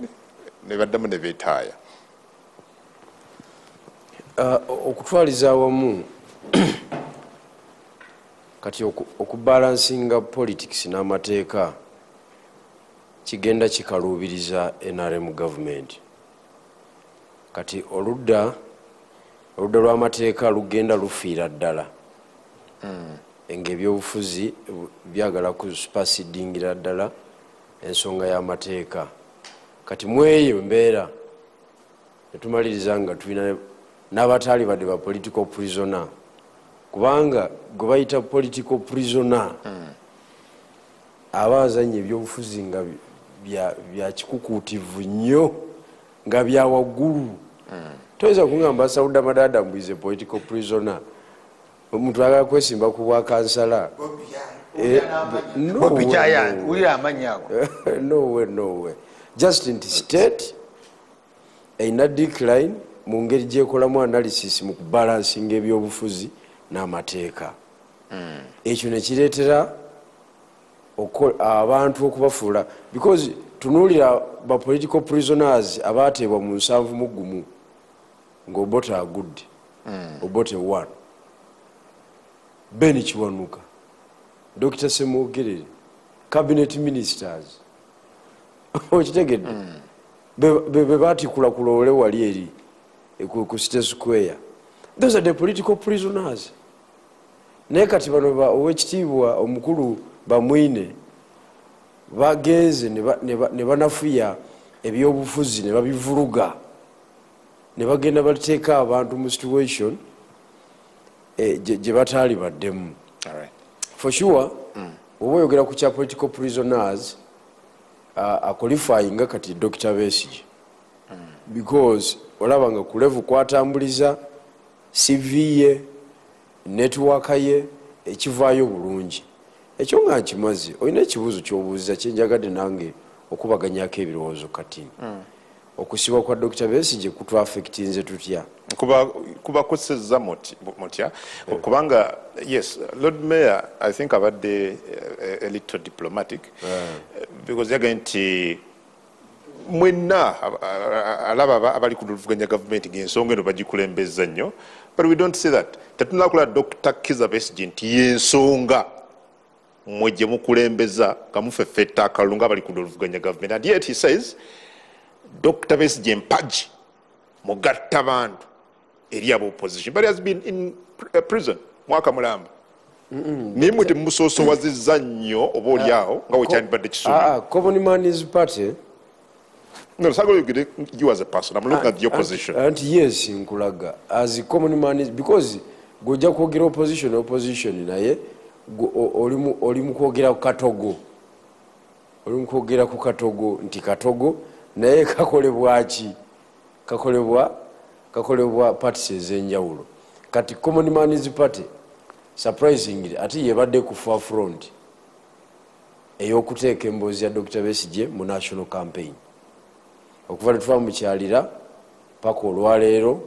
ne baddamu ne beetaaya okutwaliza awamu kati okubalansinga politics n'amateeka kigenda kikaluubiriza NRM government kati oludda lw'amateeka lugenda lufiira ddala ng'ebyobufuzi byagala kusupasidingira ddala ensonga y'amateeka kati mu eyo mbeera netumaliriza nga tulina n'abataali badde ba political prisoner kubanga gwe bayita political prisoner aba azanya ebyobufuzi nga bya kikukuutivu nnyo nga bya waggulu toyinza kungamba Sauda Madada mbwize political prisoner omuntu agala kwesimba ku bwa kansala no way just nti state eyina decline mu ngeri gyekolamu analysis mu kubalansinga ebyobufuzi n'amateeka ekyo nekireetera abantu okubafuula because tunuulira ba political prisoners abaateebwa mu 7 ng'obota agudde obote 1 Ben Kiwanuka Dr. Semogerere cabinet ministers okitegedde be baatikula kulowole wali eri ku City Square those are the political prisoners naye kati bano owekitiibwa omukulu bamwine bagenze ne banafuya ebyobufuzi ne babivuluga ne bagenda bateeka abantu mu situation gye bataali baddemu for sure oba oyogera ku kya political prisoners aqualifyinga kati Dr. Besigye because olaba nga ku level kwatambuliza CV ye network ye ekivaayo bulungi ekyo nga nkimaze olina ekibuuzo ky'obuuziza kyenjagadde nange okubaganyako ebirowoozo kati okusibwa kwa Dr. Besigye kutwafectinze tutya kuba kusezza mutya kubanga yes Lord Mayor I think abadde a little diplomatic because yagaye nti mwenna alaba abali ku luvuganya government ng'ensonga eno bagikulembeza nnyo but we don't see that tetunala kula Dr. Kizza Besigye nti y'ensonga mwe gye mukulembeza nga mufeffe ettaka nga abali ku luvuganya government and yet he says Dr. Besigye mpagi mugatta bantu eri abo opposition but he has been in prison mwaka mulamba naye mwe temusoosowazizza nnyo oba oli awo nga wekyandibadde kisuubi Common Man's Party no sagala yogere you as a person I'm looking at your position and yes nkulaga as a common man because gojja kwogera opposition naye oli mu kwogera ku katogo nti katogo naye kakolebwa parties ez'enjawulo kati Common Man's Party surprisingly ate yebadde ku forefront ey'okuteeka emboozi ya Dr. Besigye mu national campaign okuva lwe mukyalira paka olwaleero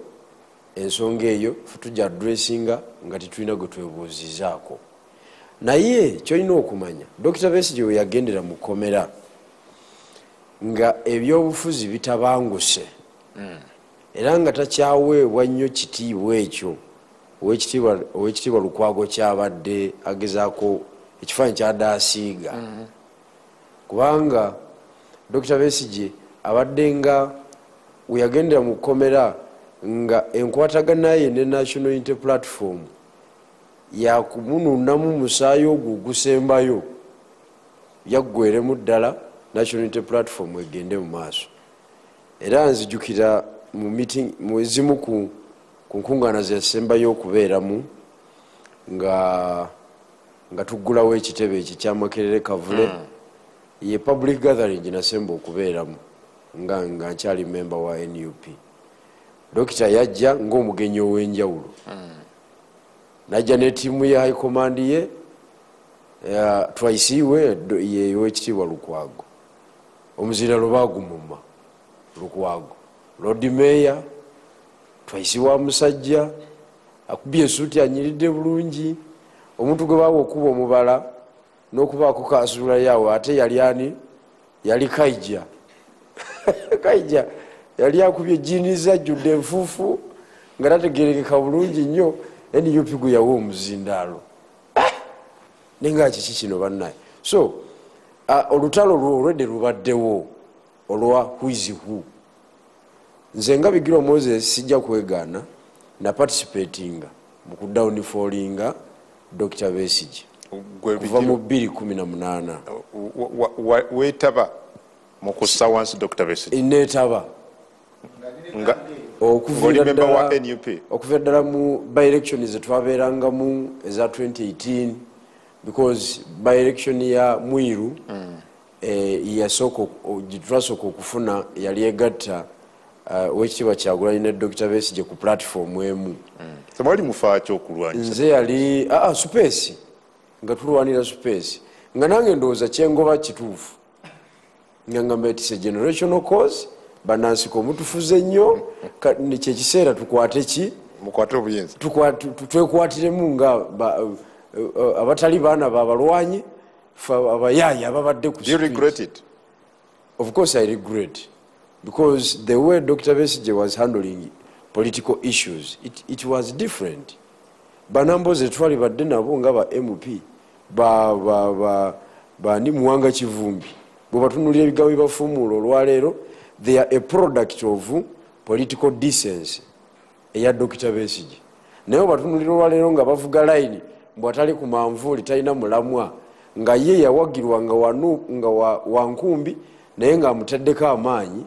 ensonga eyo tujja addressinga nga tetulina gwe twebuuzizaako naye kyolina okumanya Dr. Besigye we yagendera mu kkomera nga ebyobufuzi bitabanguse era nga takyaweebwa nnyo kitiibwa ekyo owekitiibwa Lukwago kyabadde agezaako ekifaananyi kyadaasiiga kubanga Dr. Besigye abadde nga weyagendera mu kkomera nga enkwataganaye ne National Unity Platform yakumununamu musaayi ogwo gusembayo yaggweremu ddala National Unity Platform egende mu maaso. Era nzijukira mu meeting ezimu ku nkungaana zeyasembayo okubeeramu nga tuggulawo ekitebe ekyo kya Makerere Kavule ye public gathering nasemba okubeeramu nga nkyali member wa NUP. Dokita yajja ng'omugenyi ow'enjawulo najja ne ttiimu ya high command ye twayisiiwe ye owekitiibwa Lukwago omuzira Lubagumuma Lukwago Lord Mayor twayisiwa musajja akubye esuuti anyiridde bulungi omuntu gwe baawa okuba omubala n'okubaako kaasuula yaawe ate yali ani yali Kaija Kaija yali akubye jiniza ajjudde enfuufu nga tategerekeka bulungi nnyo NUP gwe yawa omuzindaalo nenga kiki kino bannaye. So olutalo olwolwedde lubaddewo olwa who. Nze nga Bigirwa Moses sijja kwegaana na participatinga mu kudownfallinga Dr. Besigye kuva mu 2018 weetaba mu kussa wansi Dr. Besigye neetaba okuva ddala mu by-election zetwabeerangamu eza 2018 because by-election ya Mwiru twasooka okufuna yali egatta wekitiibwa Kyagulanyi ne Dr. Besigye ku platform emu. Mwali mufaaki okulwanyisa? Nze yali space nga tulwanira space nga nange ndowooza kyengoba kituufu nga ngamba it's a generational cause banansiko mutufuze nnyo kyekiseera tukwate ki mukwate obuyinza twekwatiremu nga abatali baana babalwanyi abayaaya ababadde ku Do you regret it? Of course I regret, because the way Dr. Besigye was handling political issues, it was different. Banambo zetwali badde nabo nga ba MP bani Muwanga Kivumbi bwebatunulira ebigambo bibafumuula olwaleero they are a product of political decency eya Dr. Besigye. Naye batunulira olwaleero nga bavuga line mbwatali ku manvuuli talina mulamwa nga ye yawagirwa nga wankumbi naye nga amutaddeko amaanyi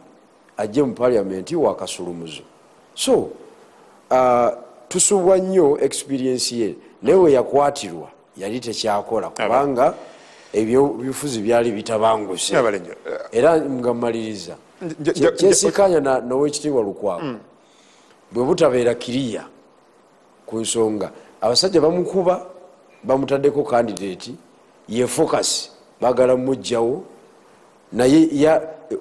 ajje mu parliament wa Kasulumuzo. So tusubwa nnyo experience ye naye we yakwatirwa yali tekyakola kubanga ebyo bifuzi byali bitabanguse era nga mmaliriza kyesikanya n'owekitiibwa Lukwago bwe butabeera kiriya ku nsonga abasajja bamukuba bamutaddeko candidate ye focus bagala mujjawo naye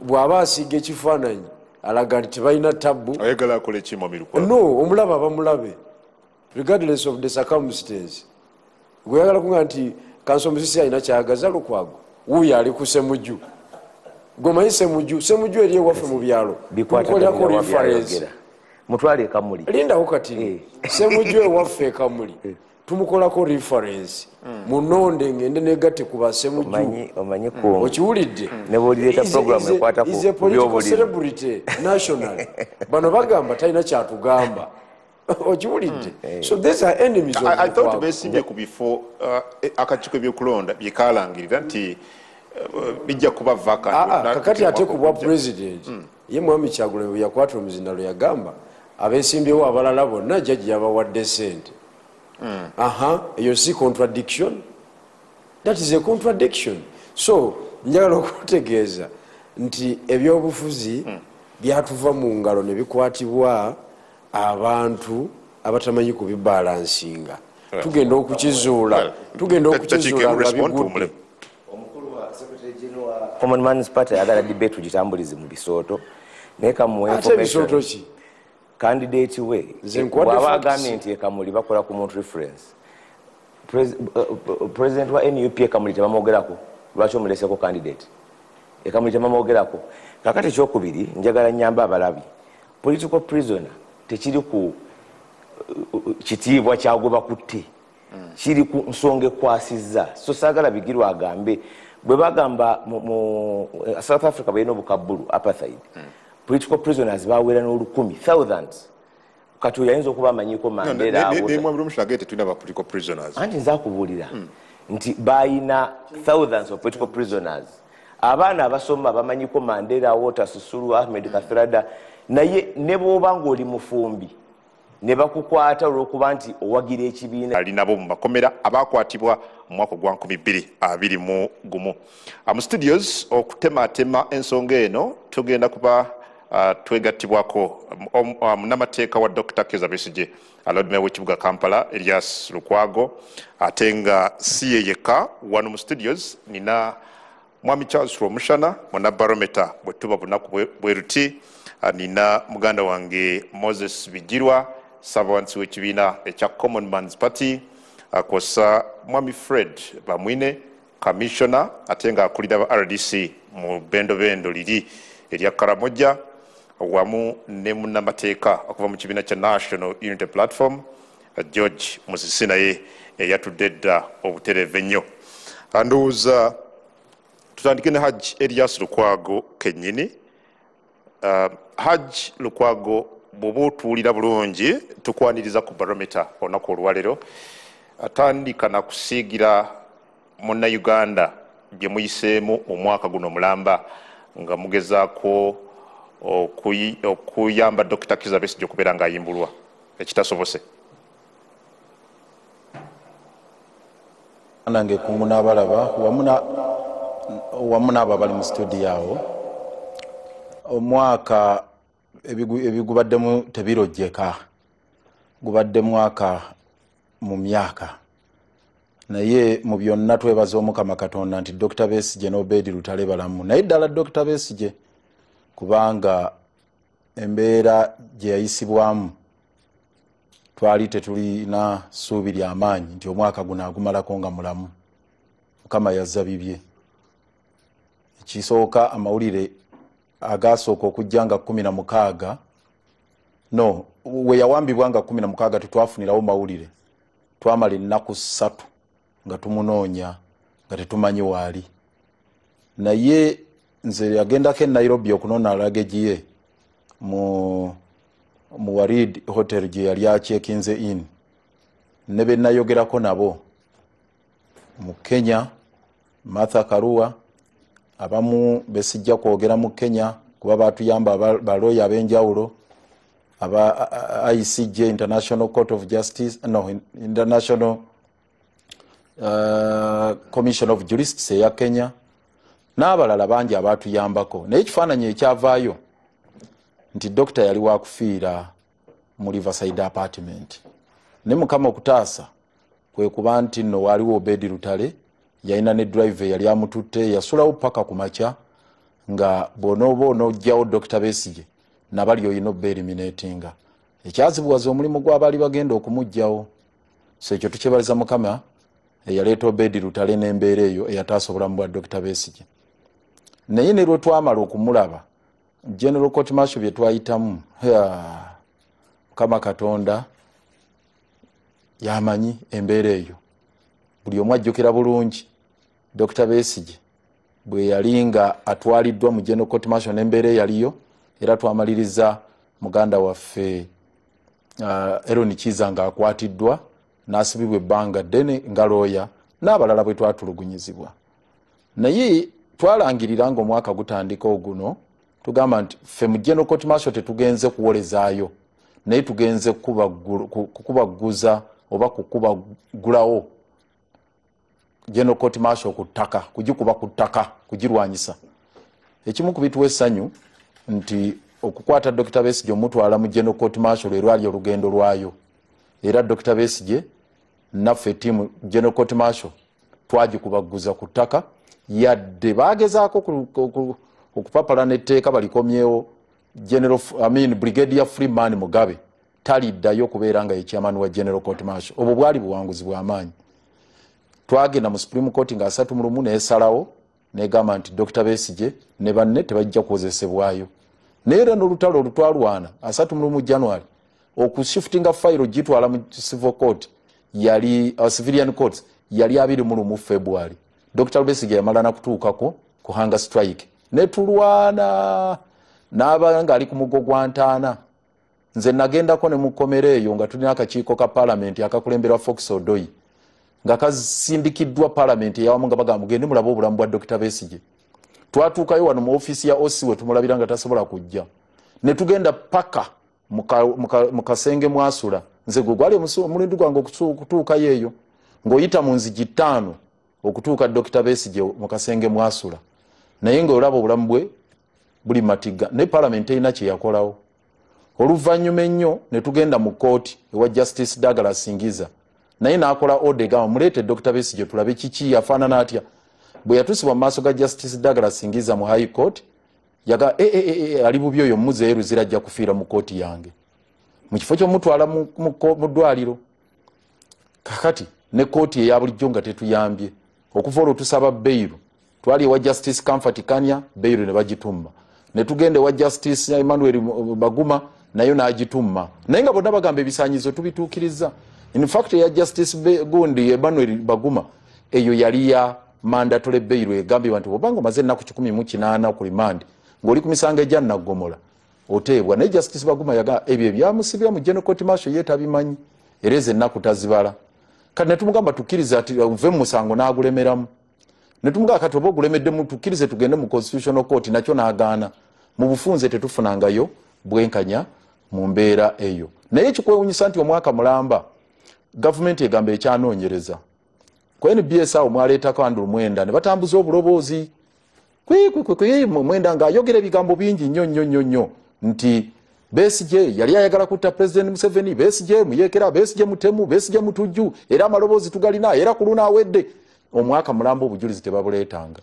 bw'aba asiga ekifaananyi alaga nti tebalina tabbu ayagala akola ekimwami Lukwago. No, omulaba bamulabe regardless of the circumstance. Gwe yagala kuŋŋa nti Kanso Musisi alina kyayagaza Lukwago wuuyo ali ku Ssemujju gomanyi Ssemujju eri ewaffe mu byalo tumukolerako reference mutwale Kamuli lindawo kati Ssemujju ewaffe Kamuli tumukolako reference munonde ngende negatte ku Ssemujju omanyi ku okiwulidde ne bw'olireeta program ekwata ku is a political celebrity national bano bagamba talina kyatugamba okiwulidde. So these are enemies of I thought Besigye ku bifo akakiiko ebyokulonda byekalangirira nti bijja kuba vacant kakati ate ku bwa president ye Mwami Kyagulanyi bwe yakwata omuzindalo yagamba abeesimbyewo abalala bonna jjajja yabawadde ssente. Eyo si contradiction? That is a contradiction. So njagala okutegeeza nti ebyobufuzi byatuva mu ngalo ne bikwatibwa abantu abatamanyi kubibalansinga. Tugenda okukizuula nga bigudde. Common Man's Party agala debate tugitambulize mu bisooto naye kamuwe information ki candidate we bw'aba agambye nti Kamuli bakola ku muntu reference president wa NUP Kamuli tebamwogerako lwaki omuleseko candidate Kamuli tebamwogerako. Kakati ekyokubiri njagala nyamba abalabi political prisoner tekiri ku kitiibwa kyagwe bakutte kiri ku nsonga ekwasizza. So saagala Bigirwa agambe bwe bagamba mu South Africa balina obukabbulu apartheid, political prisoners bawera n'olukumi, thousands. Kati oyinza okuba amanyiko Mandela anti nza kubuulira nti bayina thousands of political prisoners. Abaana abasoma bamanyiko Mandela, Walter Sisulu, Ahmed Kathrada, naye ne bw'oba ng'oli mufumbi ne bakukwata olw'okuba nti owagira ekibiina. Ali nabo mu makomera abakwatibwa mu mwaka gwa 2021. Mu studios okutematema ensonga eno tugenda kuba twegattibwako munnamateeka wa Dr. Kizza Besigye, Lord Mayor w'ekibuga Kampala Erias Lukwago, ate nga si ye yekka wano mu studios nina Mwami Charles Rwomushana Munnabarometer bwe tuba bunaku bwe ruti, nina muganda wange Moses Bigirwa Ssabawansi w'ekibiina ekya Common Man's Party, akosa Mwami Fred Bamwine Commissioner ate nga akulira ba RDC mu bendo liri erya Karamoja, wamu ne munnamateeka okuva mu kibiina kya National Unity Platform George Musisi naye eyatudde dda obutereeve ennyo. Ndowooza tutandike ne Hajj Erias Lukwago kennyini. Hajj Lukwago bw'oba otuwulira bulungi tukwaniriza ku Barometer olunaku olwaleero, atandika na kusiigira Munnayuganda gye muyiseemu mu mwaka guno mulamba nga mugezaako okuyamba Dr. Kizza Besigye okubeera ng'ayimbulwa ekitasobose. Nange kungu n'abalaba wamu n'abo abali mu studio awo, omwaka ebigubaddemu tebirojjeka, gubadde mwaka mu myaka, naye mu byonna twebaza Omukama Katonda nti Dr. Besigye n'Obedi Lutale balamu. Naye ddala Dr. Besigye kubanga embeera gye yayisibwamu twali tetulina ssuubi ly'amaanyi nti omwaka guno agumalako nga mulamu. Mukama yazza bibye. Ekisooka amawulire agasooka okujja nga 16 no we yawambibwa nga 16 tetwafunirawo mawulire, twamala ennaku 3 nga tumunoonya nga tetumanyi waali. Naye nze yagendako e Nairobi okunoona luggage ye mu Warid Hotel gye yali akyekinze in, ne be nayogerako nabo mu Kenya, Martha Karua, abamu besijja kwogera mu Kenya kuba batuyamba baloya ab'enjawulo, aba ICJ, International Court of Justice, no, International Commission of Jurists eya Kenya, n'abalala bangi abatuyambako. Naye ekifaananyi ekyavaayo nti dokita yali wakufiira mu Riverside apartment. Ne Mukama okutaasa kwe kuba nti nno waaliwo Obedi Lutale, yalina ne driver yali amututte, yasulawo paka ku makya nga bw'onooba onoggyawo Dr. Besigye nabali oyina obba-eliminatinga. Ekyazibuwaza omulimu gw'abaali bagenda okumuggyawo. So ekyo tukyebaliza Mukama eyaleeta Obedi Lutale n'embeera eyo eyataasa obulamu bwa Dr. Besigye. Naye ne lwe twamala okumulaba General Court Martial bye twayitamu, Mukama Katonda yamanyi embeera eyo. Buli omu ajjukira bulungi Dr. Besigye bwe yali nga atwaliddwa mu General Court Martial n'embeera eyaliyo, era twamaliriza muganda waffe Aaron Kiza nga akwatiddwa n'asibibwa ebbanga ddene nga looya, n'abalala bwe twatulugunyizibwa. Naye twalangirira ng'omwaka gutandika oguno tugamba nti ffe mu General Court Martial tetugenze kuwolezaayo, naye tugenze kukubagguza oba kukubagulawo General Court Martial ku ttaka, kugikuba ku ttaka, kugirwanyisa. Ekimu ku bituwa essanyu nti okukwata Dr. Besigye omutwala mu General Court Martial lwe lwali olugendo lwayo, era Dr. Besigye naffe ttiimu General Court Martial twagikubagguza ku ttaka, yadde bagezaako okupapala n'etteeka balikomyewo Brigadier Freeman Mugabe taliddayo kubeera nga ye chairman wa General Court Martial. Obwo bwali buwanguzi bw'amaanyi. Twagenda mu Supreme Court nga 3 n'esalawo n'egamba nti Dr. Besigye ne banne tebajja kukozesebwayo. naye era n'olutalo olutwalwana 31 January okushiftinga file gitwala mu civil court yali civilian courts yali 21 February. Dr. Besigye yamala nakutuukako ku hunger strike netulwana n'abanga ali ku mugo gwa Ntaana. Nze nagendako ne mukomere eyo nga tulina akakiiko ka parliament akakulemberwa Fox Odoi nga kasindikiddwa parliament yawamu nga bagamba mugende mulaba obulamu bwa Dr. Besigye. Twatuukayo wano mu office ya OC we tumulabira nga tasobola kujja. Ne tugenda paka mukasenge mwasula. Nze gwe gwali omulindu gwange okutuuka yeeyo ng'oyita mu nzigi 5 okutuuka Dr. Besigye mukasenge mwasula. Naye ng'olaba obulamu bwe buli matiga ne parliament erina kye yakolawo. Oluvannyuma ennyo ne tugenda mu kooti ewa Justice Douglas Singiza. Naye n'akola odega muleete Dr. Besigye tulabe kiki yafaanana atya. Bwe yatusibwa mu maaso ga Justice Douglas Singiza mu High Court yaga ali bubi oyo muzeeru zirajja kufiira mu kooti yange. Mu kifo ky'omutwala mu ddwaliro. Kakati ne kooti eya bulijjo nga tetuyambye. Okuva olwo tusaba beiru. Twali ewa Justice Comfort Kanya beiru ne bagitumma. Ne tugende ewa Justice Emmanuel Baguma nayo n'agitumma. Naye nga bonna bagamba ebisaanyizo tubituukiriza. In fact ya Justice Gundi Emmanuel Baguma eyo yali ya mandatory bail egambye nti obango maze ennaku 18 ku remand ng'oli ku misango egya Nnagomola oteebwa. Naye Justice Baguma yaga ebyo ebyamusibya mu General Court Martial yeetabimanyi era ezo ennaku tazibala. Kati ne tumugamba tukkiriza ati uve mu musango n'agulemeramu. Ne tumugamba kati oba ogulemeddemu tukkirize tugende mu Constitutional Court nakyo n'agaana. Mu bufunze tetufunangayo bwenkanya mu mbeera eyo. Naye kikwewunyisa nti omwaka mulamba gavumenti egamba ekyanoonyereza. Kwa NBS awo mwaleetako Andrew Mwenda ne batambuza obuloboozi. Mwenda ng'ayogera ebigambo bingi nnyo nti Besigye yali ayagala kutta President Museveni, Besigye muyeekera, Besigye mutemu, Besigye mutujju, era amaloboozi tugalina, era ku luno awedde. Omwaka mulamba obujulizi tebabuleetanga.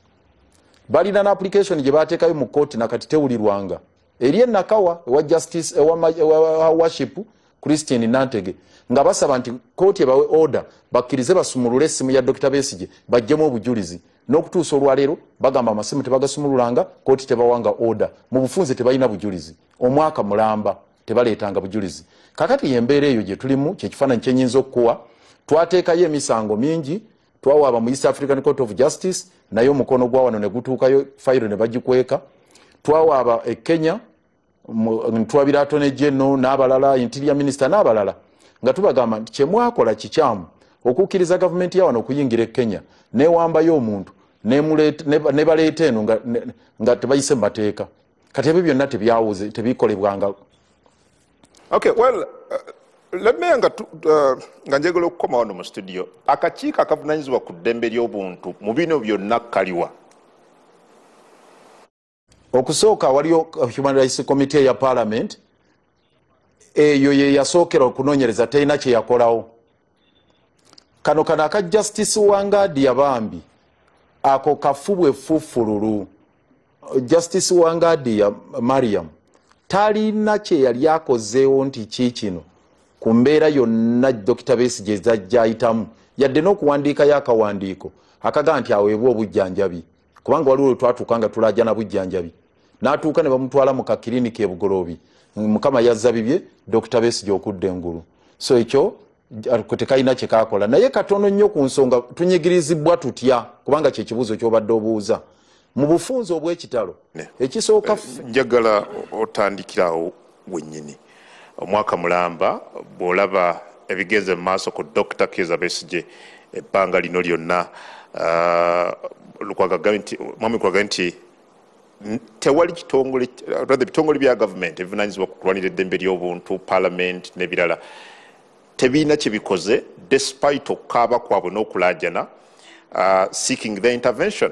Balina na application gye baateekayo mu kooti nakati tewulirwanga. Eri Nakawa ewa Justice ewa worship Christian Nantege nga basaba nti kooti ebawe order bakkirize basumulule essimu ya Dr. Besigye bajjemu obujulizi n'okutuusa olwaleero bagamba amasimu tebagasumululanga kooti tebawanga order mu bufunze tebalina bujulizi. Omwaka mulamba tebaleetanga bujulizi. Kakati yembeera eyo gye tulimu kyekifaananyi kyenyinza okukuwa twateekayo emisango mingi twawaaba mu East African Court of Justice naye omukono gwa wano ne gutuukayo fayiro ne bagikweka. Twawaaba e Kenya ntwabira Attorney General n'abalala Interior Minister n'abalala nga tubagamba nti kyemwakola kikyamu okukkiriza gavumenti ya wano okuyingira e Kenya newambayo omuntu ne baleeta eno nga tebayise mu mateeka. Kati ebyo byonna tebyawuze tebikolebwanga. Okay, well, let me nga njagala okukoma wano mu studio akakiiko akavunanyizibwa ku ddembe ly'obuntu mu bino byonna kaliwa. Okusooka waliyo Human Rights Committee ya Parliament eyo ye yasookera okunoonyereza terina kye yakolawo. Kano aka Justice Wangadi Yabambi ako kafubwe fufululu. Justice Wangadi ya Mariam talina kye yali akozeewo nti kikino ku mbeera yonna Dr. Besigye zajjayitamu yadde n'okuwandiika y'akawandiiko akaga nti aweebwa obujjanjabi kubanga waliwo twatuuka nga tulajja na bujjanjabi n'atuuka ne bamutwala mu kakiriniki e Bugoloobi mukama yazzabibye Dr. Besigye okudda engulu. So ekyo tekalina kye kaakola naye katono nnyo ku nsonga tunyigirizibwa tutya kubanga kye kibuuzo ky'obadde obuuza mu bufunze obw'ekitalo ekisooka njagala otandikirawo wennyini omwaka mulamba bw'olaba ebigenze mu maaso ku Dr. Kizza Besigye ebbanga lino lyonna mwami kwagaga nti tewali bitongole bya gavumenti ebivunanyizibwa ku kulwanira eddembe ly'obuntu parliament n'ebirala tebiina kye bikoze despite okukaaba kwabwe n'okulaajana seeking their intervention.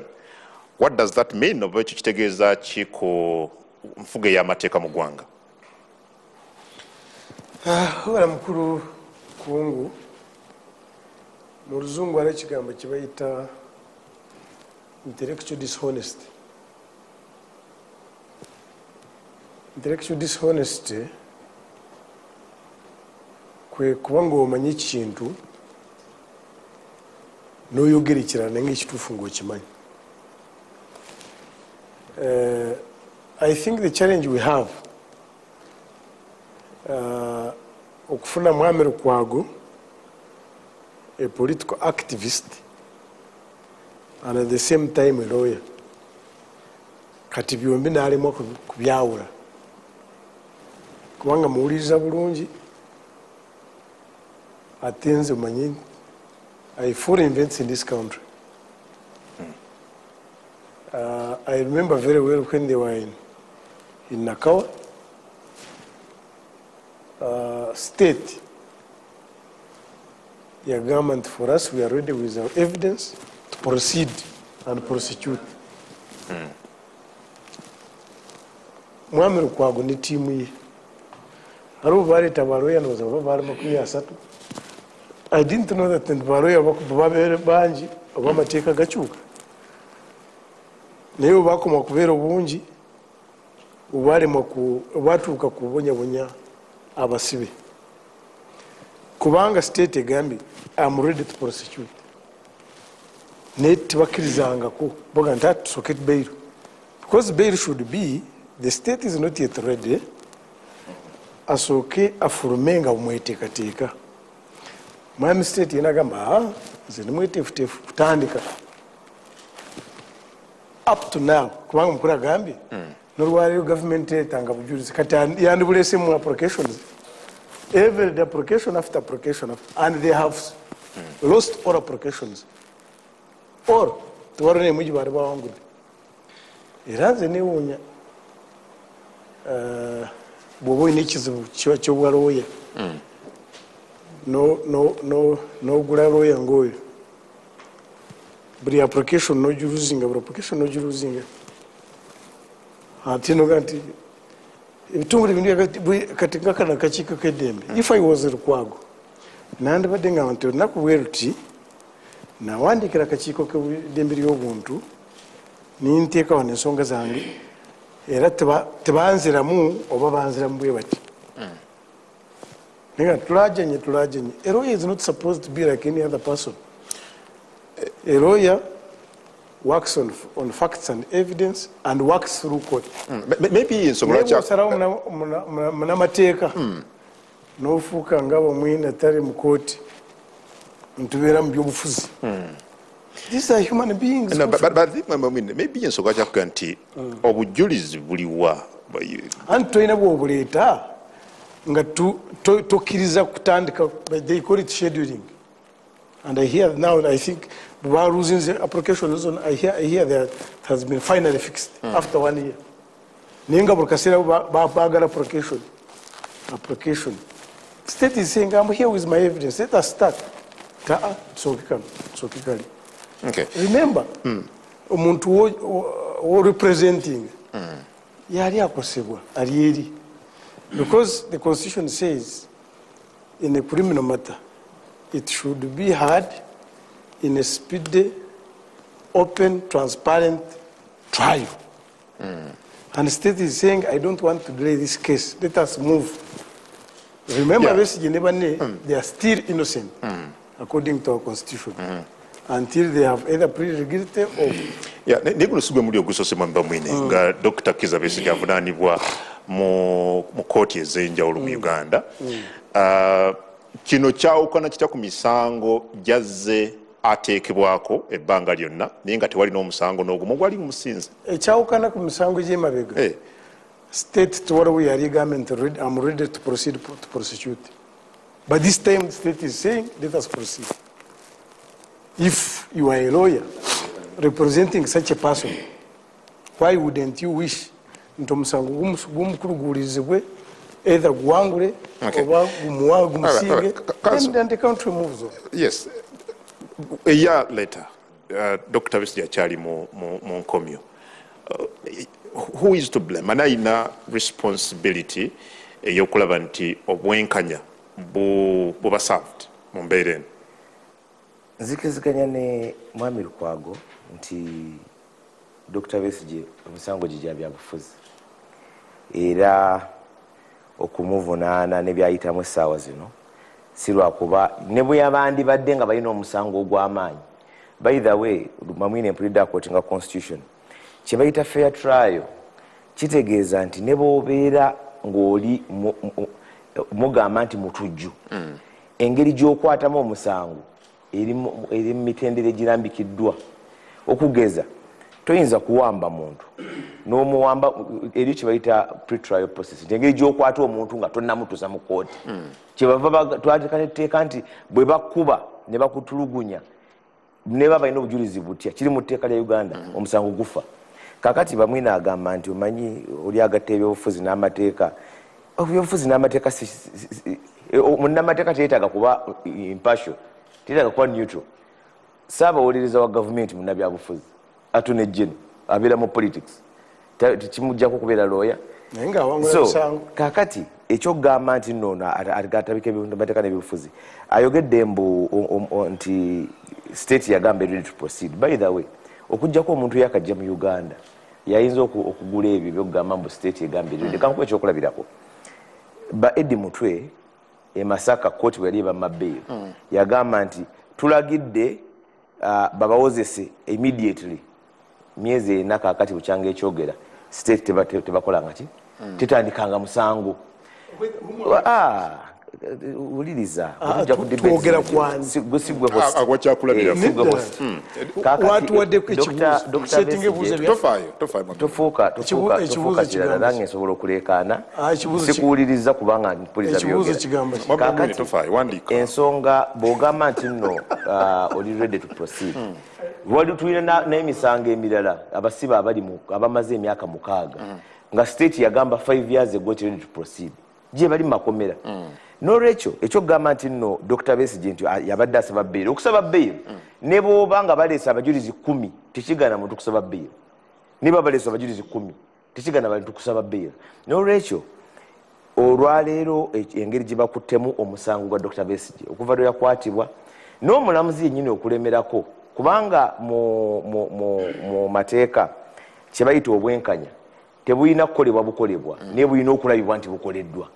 What does that mean? Oba ekyo kitegeeza ki ku nfuga ey'amateeka mu ggwanga? Wala mukulu kungu mu luzungu waliwo ekigambo kye bayita intellectual dishonesty. Intellectual dishonesty kwe kuba ng'omanyi ekintu n'oyogera ekirala naye ng'ekituufu ng'okimanyi. I think the challenge we have okufuna Mwami Lukwago, a political activist and at the same time a lawyer, kati byombi nalimu kubyawula kubanga muwuliriza bulungi ate nze omanyi I foreign events in this country. I remember very well when they were in Nakawa state. The government for us, we are ready with our evidence to proceed and prosecute. Mwami Lukwago ni timu ye. Haru bari tabaroya no zaba bari makumi asatu. I didn't know that tabaroya bakubabere banji obamateka gachuka. Nayo bakoma kubera obungi ubale batuuka kubonyabonya abasibe kubanga state egambi I'm ready to prosecute net bakirizangako boga ntatu socket bail because bail should be the state is not yet ready asoke afurumenga umwetekateka Mwami state inagamba zini mwetefutefu kutandika up to now kubanga mukura gambi norwari government etanga bujulizi kati yandi bulese mu applications every application after application and they have lost all applications or tuwarone muji bari bawangude iranze ne wonya bobo ni kizibu cyo bwaroya no gularoya ngoyo buri application no juruzinga buri application no juruzinga atino ganti ibitunguru bintu katika kana kachika kedembe if I was Lukwago nandi badenga abantu nakubweruti na wandikira kachiko kedembe ly'obuntu ninteka wane nsonga zange era tebanziramu oba banziramu bwe bati ninga tulajenye a lawyer is not supposed to be like any other person. A lawyer works on facts and evidence and works through court. Maybe in some mnamateeka nofuuka ngabo mwina tari mu court ntubera mu byobufuzi. These are human beings. No, but maybe in Sogaja Kanti obujulizi buliwa and toina bwobuleta nga tukiriza kutandika they call it scheduling. And I hear now, I think, we are losing the application. I hear that has been finally fixed after 1 year. Ninga Burkasera bagar application. State is saying, I'm here with my evidence. Let us start. So quickly. Okay. Remember, umuntu representing. Yari akosebwa arieri. Because the Constitution says, in a criminal matter, it should be heard in a speedy, open, transparent trial. And the state is saying, I don't want to delay this case. Let us move. Remember, they are still innocent, according to our Constitution, until they have either pleaded guilty or... Yeah, nebulusubwe muri ogusose mamba mwine nga Dr. Kizza Besigye avunanibwa mu kooti ez'enjawulo mu Uganda. Kino kyawukana kitya ku misango jazze ateekebwako ebbanga lyonna naye nga tewali n'omusango n'ogumu gwali musinze. Ekyawukana ku misango gy'emabega. State tomorrow yali government I'm ready to proceed to prosecute. But this time the state is saying let us proceed. If you are a lawyer representing such a person, why wouldn't you wish nti omusango gumukurugurizibwe either guwangule oba gumusinge and the country moves on? Yes. A year later, Dr. Besigye akyali mu nkomyo. Who is to blame? Anayina responsibility eyokulaba nti obwenkanya buba served mu mbeera eno. Nzikiziganya ne Mwami Lukwago nti Dr. Besigye omusango gye byabufuzi era okumuvunaana ne byayitamu essaawa zino si lwakuba ne bwe yabandi badde nga balina omusango ogw'amaanyi. By the way, Mamwine employed quoting a constitution. Kye bayita fair trial kitegeeza nti ne bw'obeera ng'oli mugamba nti mutujju engeri gy'okwatamu omusango eri mu mitendera egirambikiddwa okugeza toyinza kuwamba muntu n'omuwamba eri kyebayita pretrial process nti engeri gy'okwata omuntu nga tonnamutuusa mu kooti kyebava twateekateeka nti bwe bakkuba ne bakutulugunya ne baba balina obujulizi butya kiri mu tteeka lya Uganda omusango gufa kakati bamwine agamba nti omanyi oli agatta ebyobufuzi n'amateeka ebyobufuzi n'amateeka munnamateeka teyeetaaga kuba impartial teyeetaaga kuba neutral saabawolereza wa gavumenti munnabyabufuzi atone jeno abeera mu politics kimujjako kubeera lawyer so kakati ekyokugamba nti noono atabika amateeka n'ebyobufuzi ayogedde nti state yagamba ready to proceed. By the way okujjako omuntu yakajja mu Uganda yayinza okugula ebyo byokugamba mbu state egambye kankuba ekyokulabirako ba Eddie Mutwe e Masaka court wali bamabeeyo yagamba nti tulagidde babawozese immediately myezi ena kakati bukyanga ekyogera state tebakola ngaki tetandikanga musango uliriza twogera kwansi gusigwe host agwakyakulabira tofuuka kirala nange nsobola okuleekaana sikuwuliriza kubanga mpuliza byogera ensonga bw'ogamba nti nno oli ready to proceed wali tulina n'emisango emirala abasibe abamaze emyaka 6 nga state yagamba 5 years ago ready to proceed gye bali mu makomera n'olwekyo ekyokugamba nti nno Dr. Besigye nti yabadde asaba bbeera okusaba bbeera ne bw'oba nga baleese abajulizi 10 tekigana muntu kusaba bbeera ne baba baleese abajulizi 10 tekigana bantu kusaba bbeera n'olwekyo olwaleero engeri gye bakuttemu omusango gwa Dr. Besigye okuva lwe yakwatibwa n'omulamuzi yennyini okulemerako kubanga mu mateeka kye bayita obwenkanya tebulina kukolebwa bukolebwa naye bulina okulabibwa nti bukoleddwa.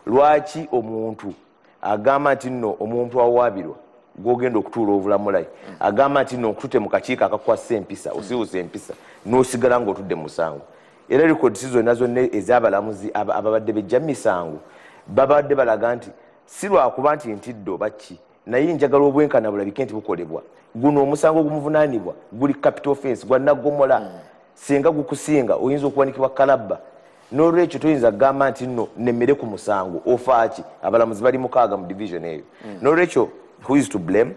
Lwaki omuntu agamba nti nno omuntu awaabirwa gwogenda okutuula obulamulayi agamba nti nno okutute mu kakiiko akakwasa empisa osiwusa empisa n'osigala ng'otudde mu musango era rekodisi zonna ez'abalamuzi ababadde bejja mu misango babadde balaga nti si lwakuba nti ntiddo baki naye njagala obwenkana bulabike nti bukolebwa guno omusango ogumuvunaanibwa guli capital offense gwa naggomola singa gukusinga oyinza okuwanikibwa kalabba n'olwekyo toyinza kugamba nti nno nemmere ku musango ofaaki abalamuzi bali 6 mu division eyo n'olwekyo who is to blame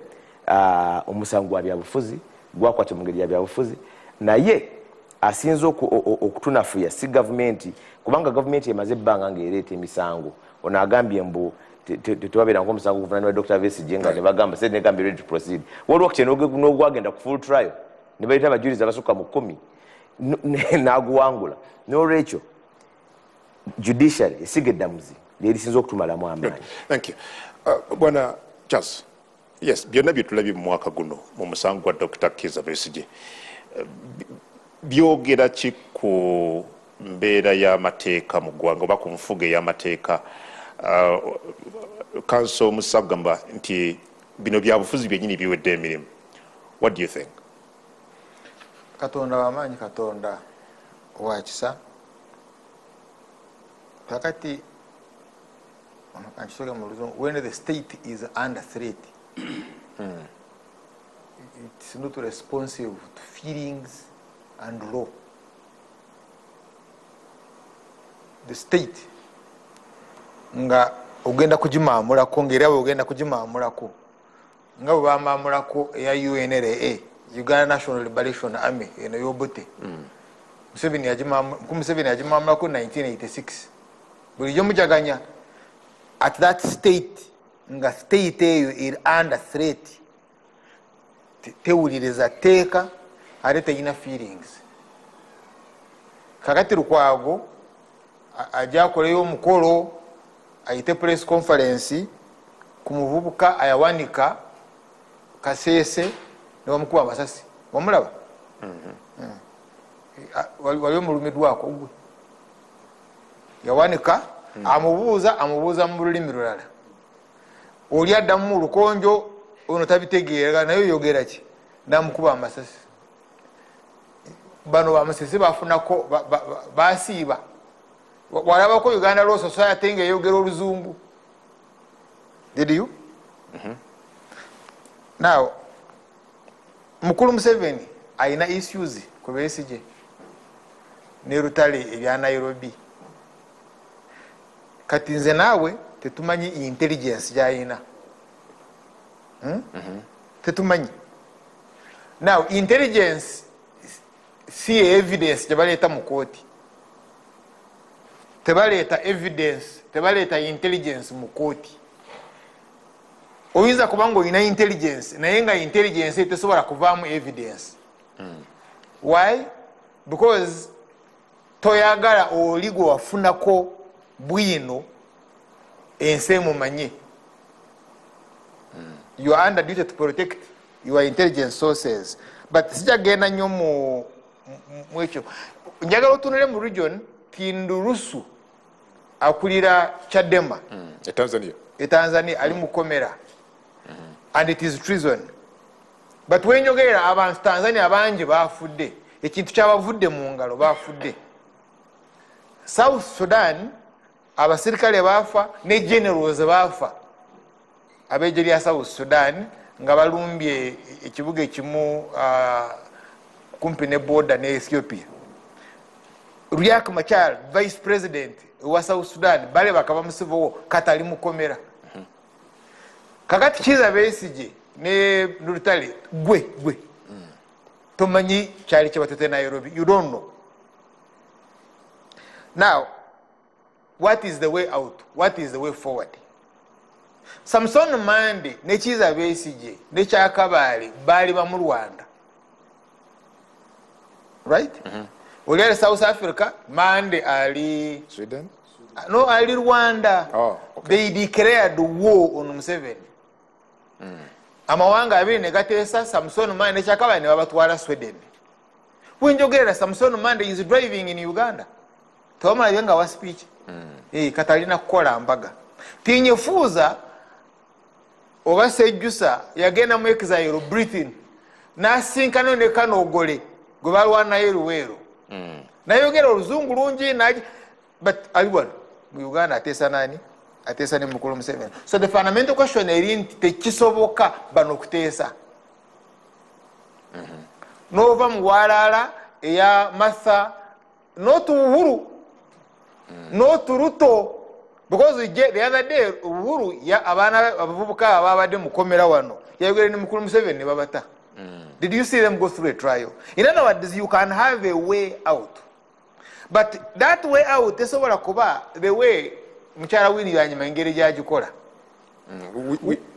omusango gwa byabufuzi gwakwata mu ngeri ya byabufuzi naye asinza okutunafuya si gavumenti kubanga gavumenti emaze ebbanga ng'ereeta emisango ono agambye mbu tewabeera nk'omusango guvunaanibwa Dr. Besigye nga ne bagamba sente negambye ready to proceed waliwo kye n'ogwagenda ku full trial ne bayita abajulizi abasukka mu 10 n'aguwangula n'olwekyo judiciary esiga eddamuzi lyerisinza okutumalamu amaanyi. Thank you. Bwana Charles, yes, byonna bye tulabye mu mwaka guno mu musango gwa Dr. Kizza Besigye byogera ki ku mbeera y'amateeka mu ggwanga oba ku nfuga ey'amateeka kanso musagamba nti bino byabufuzi byennyini biwedde emirimu. What do you think? Katonda w'amaanyi, Katonda wa kisa. Kakati when the state is under threat, it's not responsive to feelings and law. The state nga ogenda kugimamulako ngera ogenda kugimamulako nga bamamulako ya UNLA Uganda National Liberation Army eno yobote Museveni yagimamulako 1986 bulijjo mujaganya at that state nga state eyo iri under threat tewuliriza teeka ate teyina feelings. Kakati Lukwago ajja akoleyo omukolo ayite press conference ku muvubuka ayawanika Kasese ne bamukuba amasasi wamulaba waliwo mulumidwako gwe yawanika amubuuza mu lulimi lulala oli addamu mu lukonjo ono tabitegeera naye yogera ki namukuba amasasi bano bamusisi bafunako basiiba walabako Uganda Law Society nga eyogera oluzungu. Did you? Now Mukulu Museveni ayina issues ku Besigye ne Rutale ebya Nairobi. Kati nze naawe tetumanyi intelligence gyayina. Tetumanyi. Now intelligence si evidence gyebaleeta mu kooti. Tebaleeta evidence, tebaleeta intelligence mu kooti. Oyinza kubanga olina intelligence naye nga intelligence tesobola kuvaamu evidence. Why? Because toyagala oli gwe wafunako bwino ensi emumanye. You are under duty to protect your intelligence sources. But sijagenda nnyo mu ekyo. Njagala otunule mu region Tindurusu akulira Chadema. Tanzania ali mukomera. And it is treason. But when you get abantu Tanzania abangi bafudde ekintu kyabavudde mu ngalo bafudde. South Sudan abasirikale bafa ne generals bafa abeje lya South Sudan nga balumbye ekibuga ekimu kumpi ne border ne Ethiopia. Riek Machar vice president wa South Sudan bale bakaba musivo katali mukomera. Kakati Kizza Besigye ne Rutale gwe tomanyi kyali kyebatete Nairobi. You don't know. Now what is the way out? What is the way forward? Samson Mande ne Kizza Besigye ne Kyakabaale bali ba mu Rwanda, right? Oli South Africa, Mande ali Sweden? No, ali Rwanda. Oh, okay. They declared war on Museveni. Amawanga abiri ne gateesa Samson Mande ne Kyakabaale ne babatwala Sweden. Wenjogera Samson Mande is driving in Uganda. Toma yenga wa speech. Katalina kukola mbaga. Tinyefuza oba Sejjusa yagenda mu exile Britain nasinkano ne Kanogole gwe balwana yeruwero. Nayogera oluzungu lungi naji but aliwan mu Uganda atesa nani? Atesa ne Mukulu Museveni. So the fundamental question eri nti tekisoboka bano kuteesa. Nova muwalala eya Martha not Uhuru not Ruto, because we get the other day Uhuru ya abana abavubuka ababadde mukomera wano yayogera ne Mukulu Museveni ne babata. Did you see them go through a trial? In other words, you can have a way out, but that way out tesobola kuba the way mukyala Winnie yanyuma engeri gyagikola.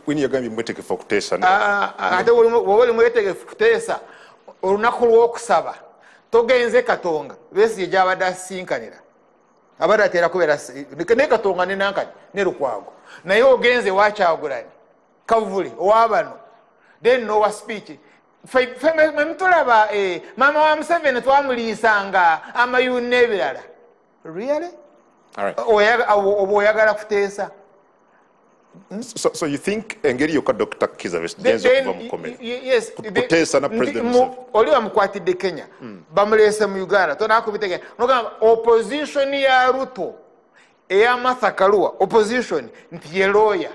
Winnie yagambye mwetegefu okuteesa. Ate woli mwetegefu kuteesa olunaku lw'okusaba togenze Katonga Besigye gy'abadde asinkanira abadde atera kubeera ne Katonga ne Nankani ne Lukwago naye ogenze wa Kyagulanyi Kavuli owabano then nowa speech memutulaba mama wa Museveni twamuliisanga amayuni n'ebirala. Really? Oba oyagala kuteesa? So you think engeri yokka Dr. Kizza Besigye okuva mukomera? Yes. Kuteesa na President Museveni. Oli bamukwatidde Kenya bamuleese mu Uganda tonakubiteganya nogamba opposition ya Ruto eya Martha Karua opposition nti ye lawyer.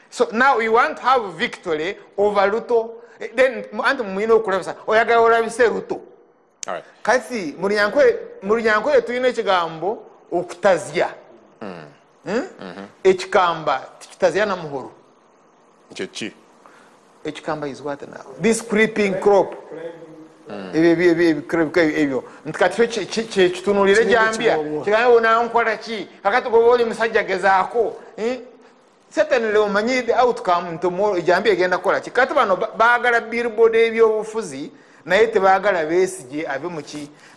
So now you want to have victory over Ruto, then anti muyina okulabisa oyagala olabise Ruto. Kati muri Nyankole tulina ekigambo okutazya. Ekikamba tikitazya na muhoro. Chechi. Ekikamba is what now? This creeping crop. Ebyo ntikati kitunulire Jambia kigambe wona nkola ki kakati goba oli musajja gezaako certainly omanyi the outcome ntomo Jambia egenda kola ki kati bano baagala billboard ebyobufuzi naye tebaagala Besigye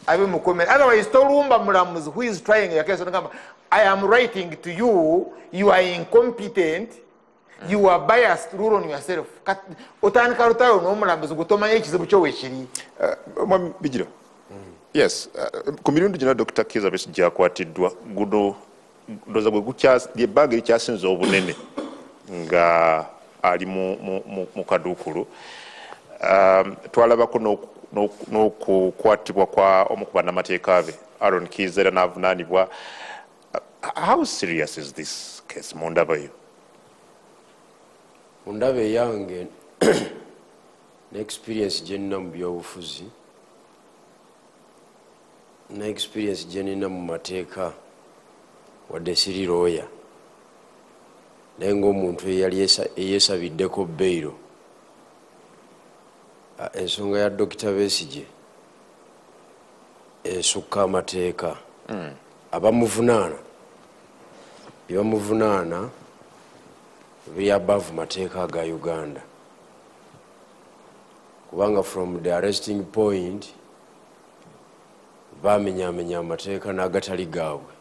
abe mukomera. Otherwise tolumba mulamuzi who is trying your case ngamba I am writing to you, you are incompetent, you are biased, rule on yourself. Otandika lutalo n'omulamuzi gutomanya ekizibu kyo wekiri. Mwami Bijiro. Yes, ku mirundi gino Dr. Kizza Besigye akwatiddwa guno ndoza gwe ebbaga ekyasinza obunene nga ali mu kaduukulu. Twalabako n'okukwatibwa kwa omu ku bannamateeka be Aaron Kiiza era n'avunaanibwa. How serious is this case mu ndaba yo? Mu ndaba eyange n'experience gye nnina mu byobufuzi n'experience gye nnina mu mateeka wadde siri looya naye ng'omuntu eyali eyeesabiddeko bbeiro ensonga ya Dr. Besigye esukka amateeka abamuvunaana byebamuvunaana biri above mateeka ga Uganda kubanga from the arresting point bamenyamenya amateeka n'agatali gaabwe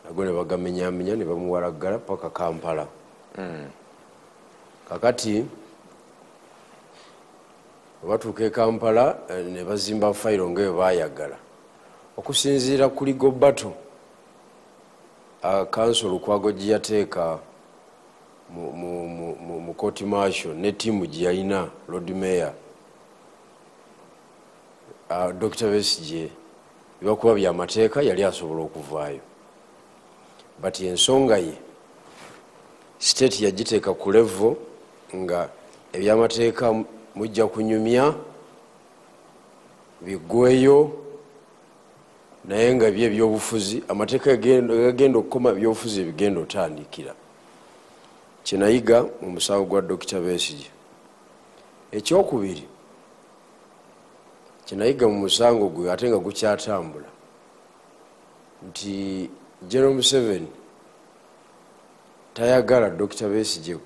nago ne bagamenyamenya ne bamuwalaggala paka Kampala. Kakati batuuka e Kampala ne bazimba fayiro ngayo baayagala okusinziira ku Legal Battle council Lukwago gye yateeka mu court martial ne tiimu gye yalina Lord Mayor Dr. Besigye byebakuba byamateeka yali asobola okuvaayo but ensonga ye state yagiteeka ku level nga ebyamateeka mujja kunyumya biggweyo naye nga byebyobufuzi amateeka gagenda okukoma ebyobufuzi ebigenda otandikira. Kyenayiga mu musango gwa Dr. Besigye. Ekyokubiri kyenayiga mu musango gwe ate nga gukyatambula nti General Museveni tayagala Dr. Besigye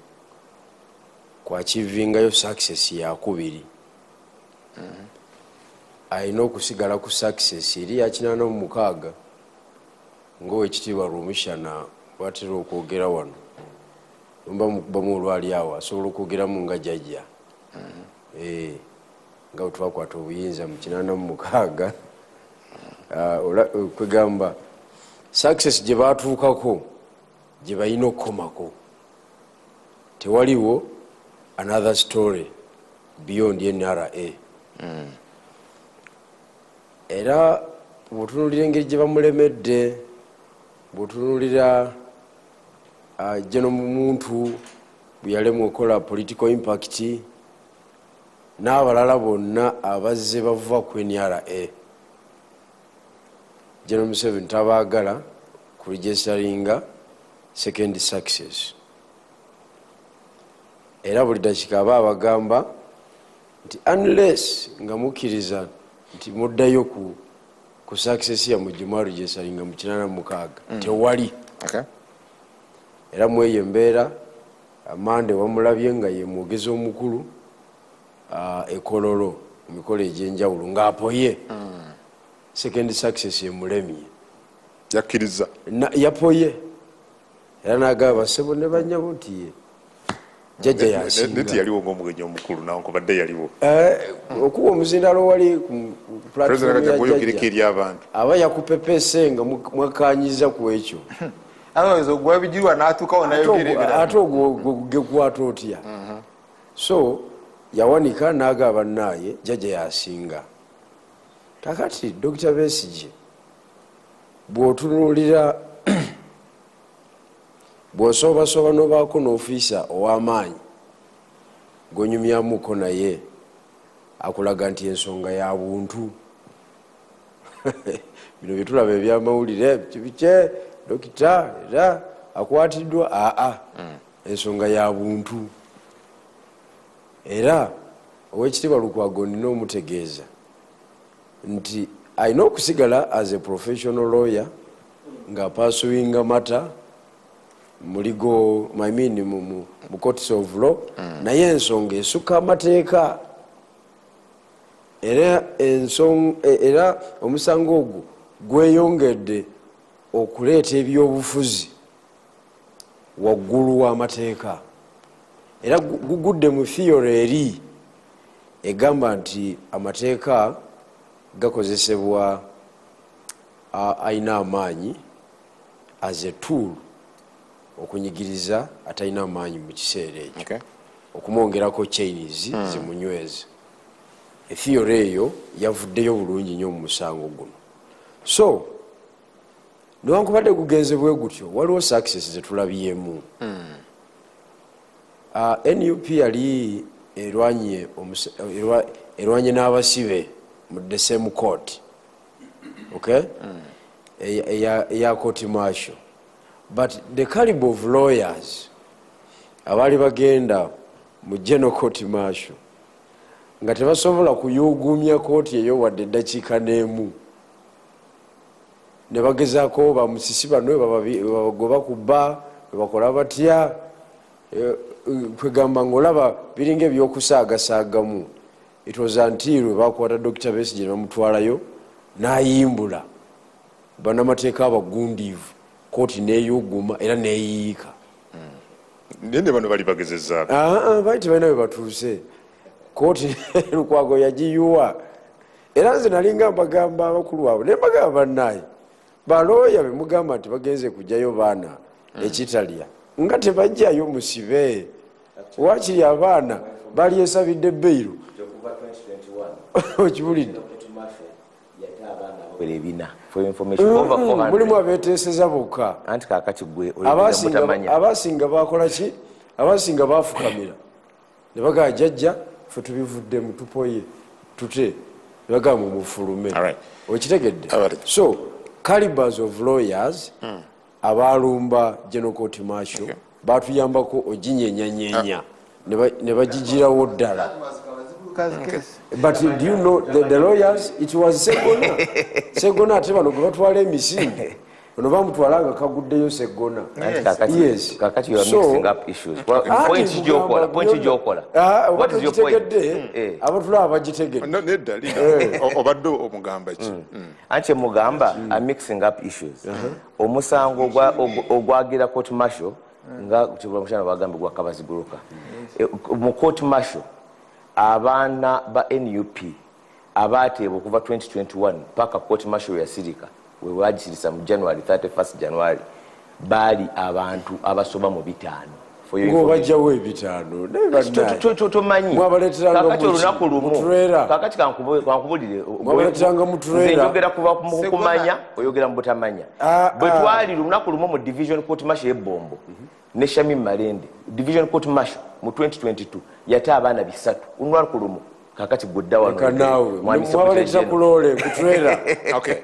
kwakivingayo success yakubiri. Alina okusigala ku success eri ya 86 ng'owekitiibwa Rumishana bwatera okwogera wano bamu olwali awo asobola okwogeramu nga jjajja nga bwetwakwata obuyinza mu 86 kwegamba success gye baatuukako gye balina okukomako tewaliwo another story beyond NRA. Era bw'otunuulira engeri gye bamulemedde bw'otunuulira gye n'omuntu bwe yalemwa okola political impact n'abalala bonna abazze bava ku NRA General Museveni tabaagala ku registeringa second success. Era buli dakika aba abagamba nti unless nga mukkiriza nti muddayo ku success ya mujjuma registeringa mu 86 tewali. Era mweyo embeera Amande wamulabye nga ye mwogezi omukulu ekololo emikolo egy'enjawulo ng'apoye second success emulemye yakkiriza yapoye era n'agamba basebo ne banyabo nti ye jjajja yasinga nti yaliwo ng'omugenyi omukulu nawankubadde yaliwo okuba omuzindalo wali ku platform ya jjajja aba yakupepese nga mwakanyiza ku ekyo azo gwabijirwa n'atuukawo nayogerera ate ogwekwata otya so yawanika n'agamba naye jjajja yasinga. Kakati Dr. Besigye bw'otunuulira bw'osoobasoba n'obaako n'ofiisa ow'amaanyi g'onyumyamuko naye akulaga nti ensonga ya buntu. Bino bye tulaba ebyamawulire bike dokita era akwatiddwa ensonga ya buntu. Era ow'ekitiibwa Lukwago nina omutegeeza nti alina okusigala as a professional lawyer nga pursuing matter mu legal mu courts of law naye ensonga esukka amateeka era omusango ogwo gweyongedde okuleeta ebyobufuzi waggulu w'amateeka era gugudde mu theory eri egamba nti amateeka gakozesebwa alina amaanyi as a tool okunyigiriza atalina amaanyi mu kiseera ekyo okumwongerako chains zimunyweza theory eyo yavuddeyo bulungi nnyo mu musango guno. So newankubadde gugenze bwe gutyo waliwo success zetulabyemu. NUP yali erwanye n'abasibe mu the same court, okay, eya court martial, but the caliber of lawyers abaali bagenda mu general court martial nga tebasobola kuyugumya kooti eyo wadde eddakiika n'emu, ne bagezaako bamusisi bano babagoba kubba bebakola batya, kwegamba ngaolaba biringa ebyokusaagasaagamu. It was until we bakwata Dr. Besigye ne bamutwalayo n'ayimbula bannamateeka abagundiivu, kooti neeyuguma era neeyiika. Nende bano bali bagezezzaako baali tebalina bwe batuuse, kooti Lukwago yagiyuwa. Era nze nalinga mbagamba abakulu waabwe ne mbagamba bannaaye balooya bemugamba nti bagenze kujjayo baana ekitalya nga tebajjayo musibe, wakiri abaana bali esabidde bbeiro okibulidde. Mulimu abeeteeseza bokka, abasinga bakola ki, abasinga bafukamira ne bagamba jjajja ffe tubivuddemu tupoye tute, ne bagamba mufulume. Okitegedde? So calibers of lawyers abalumba general court martial batuyambako oginyenyanyenya ne bagigirawo ddala. But do you know the lawyers, it was Segona. Segona ate bano gwe batwala emisinde ono bamutwalanga kaguddeyo Segona. Yes. Kakati you are mixing up issues. Point jokola. What is your point? Abatula abagitegedde. Nedda obadde omugamba ki? Anche mugamba are mixing up issues. Omusango ogwagira court martial nga kutibula mushana bagambe gwa kabaziguruka. Mu court martial abaana ba NUP abateebwa okuva 2021 paka court martial ya Sirika we wagisirisa mu January 31st January bali abantu abasoba mu 5. Ngo bajjawo ebitaano tomanyi kakati olunaku lumu kakati kankubulire oyogera kuba kumanya oyogera mu butamanya bwe twali lunaku lumu mu division court martial y'Ebombo ne Shami Malende division court martial mu 2022 yata abaana 3 lunaku lumu kakati gudda wano mwabaletera kulole kutwera. Okay.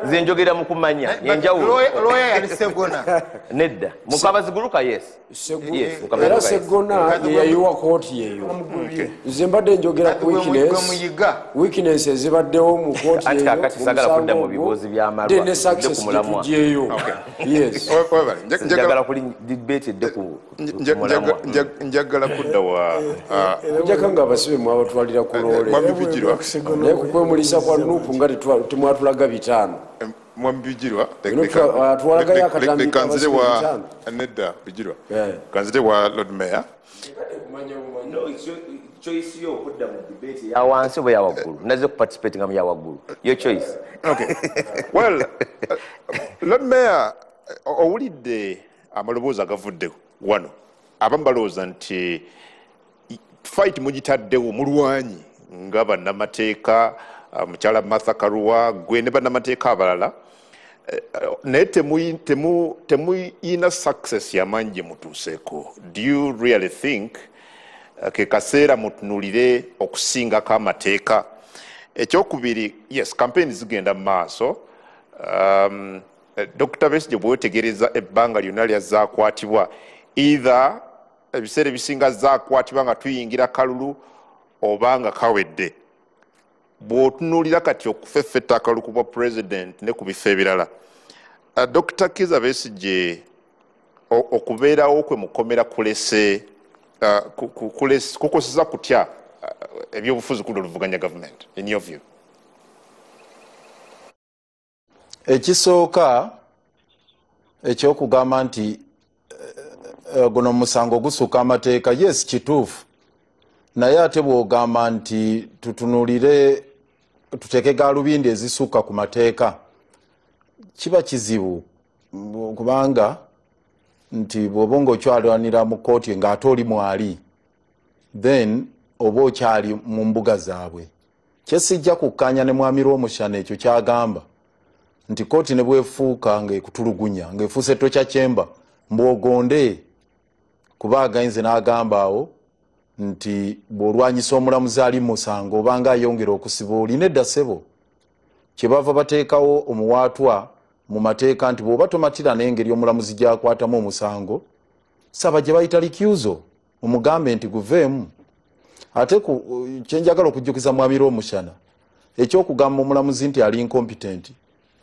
Nze njogera mu kumanya yenjawulo lawyer yali Segona nedda mukabaziguruka. Yes era Segona yeyayiwa kooti yeyo. Nze mbadde njogera ku weakness ezibaddewo mu kooti yeyo. Kakati sagala kudda mu bibuuzi by'amalwa ne kumulamwa. Yes. Njagala kuli debate edde ku mulamwa. Njagala kudda wa njakanga abasibe mwabatwalira ku loole naye kukwemulisa kwa Nuupu nga temwatulaga 5 mwambijirwa atwalagayo akatambi kanzire wa nedda bijirwa kanzire wa Lord Mayor choice yo kudda mu debate ya wansi bwe ya waggulu naze ku participating mu ya waggulu your choice. Okay. Well, Lord Mayor owulidde amaloboozi agavudde wano abamu balowooza nti fight mugitaddewo mulwanyi nga bannamateeka mukyala Martha Karua gwe ne bannamateeka abalala naye temuyina success yamanyi gye mutuuseeko. Do you really think ke kaseera mutunulire okusingako amateeka? Ekyokubiri, yes, campaign zigenda mu maaso. Dr. Besigye bwetegereza ebbanga lyonna lyazaakwatibwa either ebiseera ebisinga zaakwatibwa nga tuyingira kalulu oba nga kawedde. Bw'otunuulira kati okufeffetta akalulu ku bwa president ne ku bifo ebirala, Dr. Kizza Besigye okubeerawo kwe mukomera kulese kukoseza kutya ebyobufuzi ku luvuganya government in your view? Ekisooka ekyokugamba nti guno musango gusukka amateeka, yes kituufu, naye ate bw'ogamba nti tutunulire tuteeke gaalubindi ezisukka ku mateeka kiba kizibu, kubanga nti bw'oba ng'okyalwanira mu kooti ng'ate oli mwali, then oba okyali mu mbuga zaabwe. Kyesijja kukkanya ne mwami Rwomushana ekyo kyagamba nti kooti ne bwefuuka ng'ekutulugunya ng'efuuse tokya kyemba mbwogonde kuba agayinze n'agamba awo nti bw'olwanyisa omulamuzi ali mu musango obanga ayongera okusiba olina edda ssebo kyebava bateekawo omuwaatwa mu mateeka nti bw'oba tomatira n'engeri omulamuzi gy'akwatamu omusango saba gye bayita likyuzo omugambe nti guveemu. Ate kyenjagala okujjukiza mwami Rwomushana ekyokugamba omulamuzi nti ali incompetent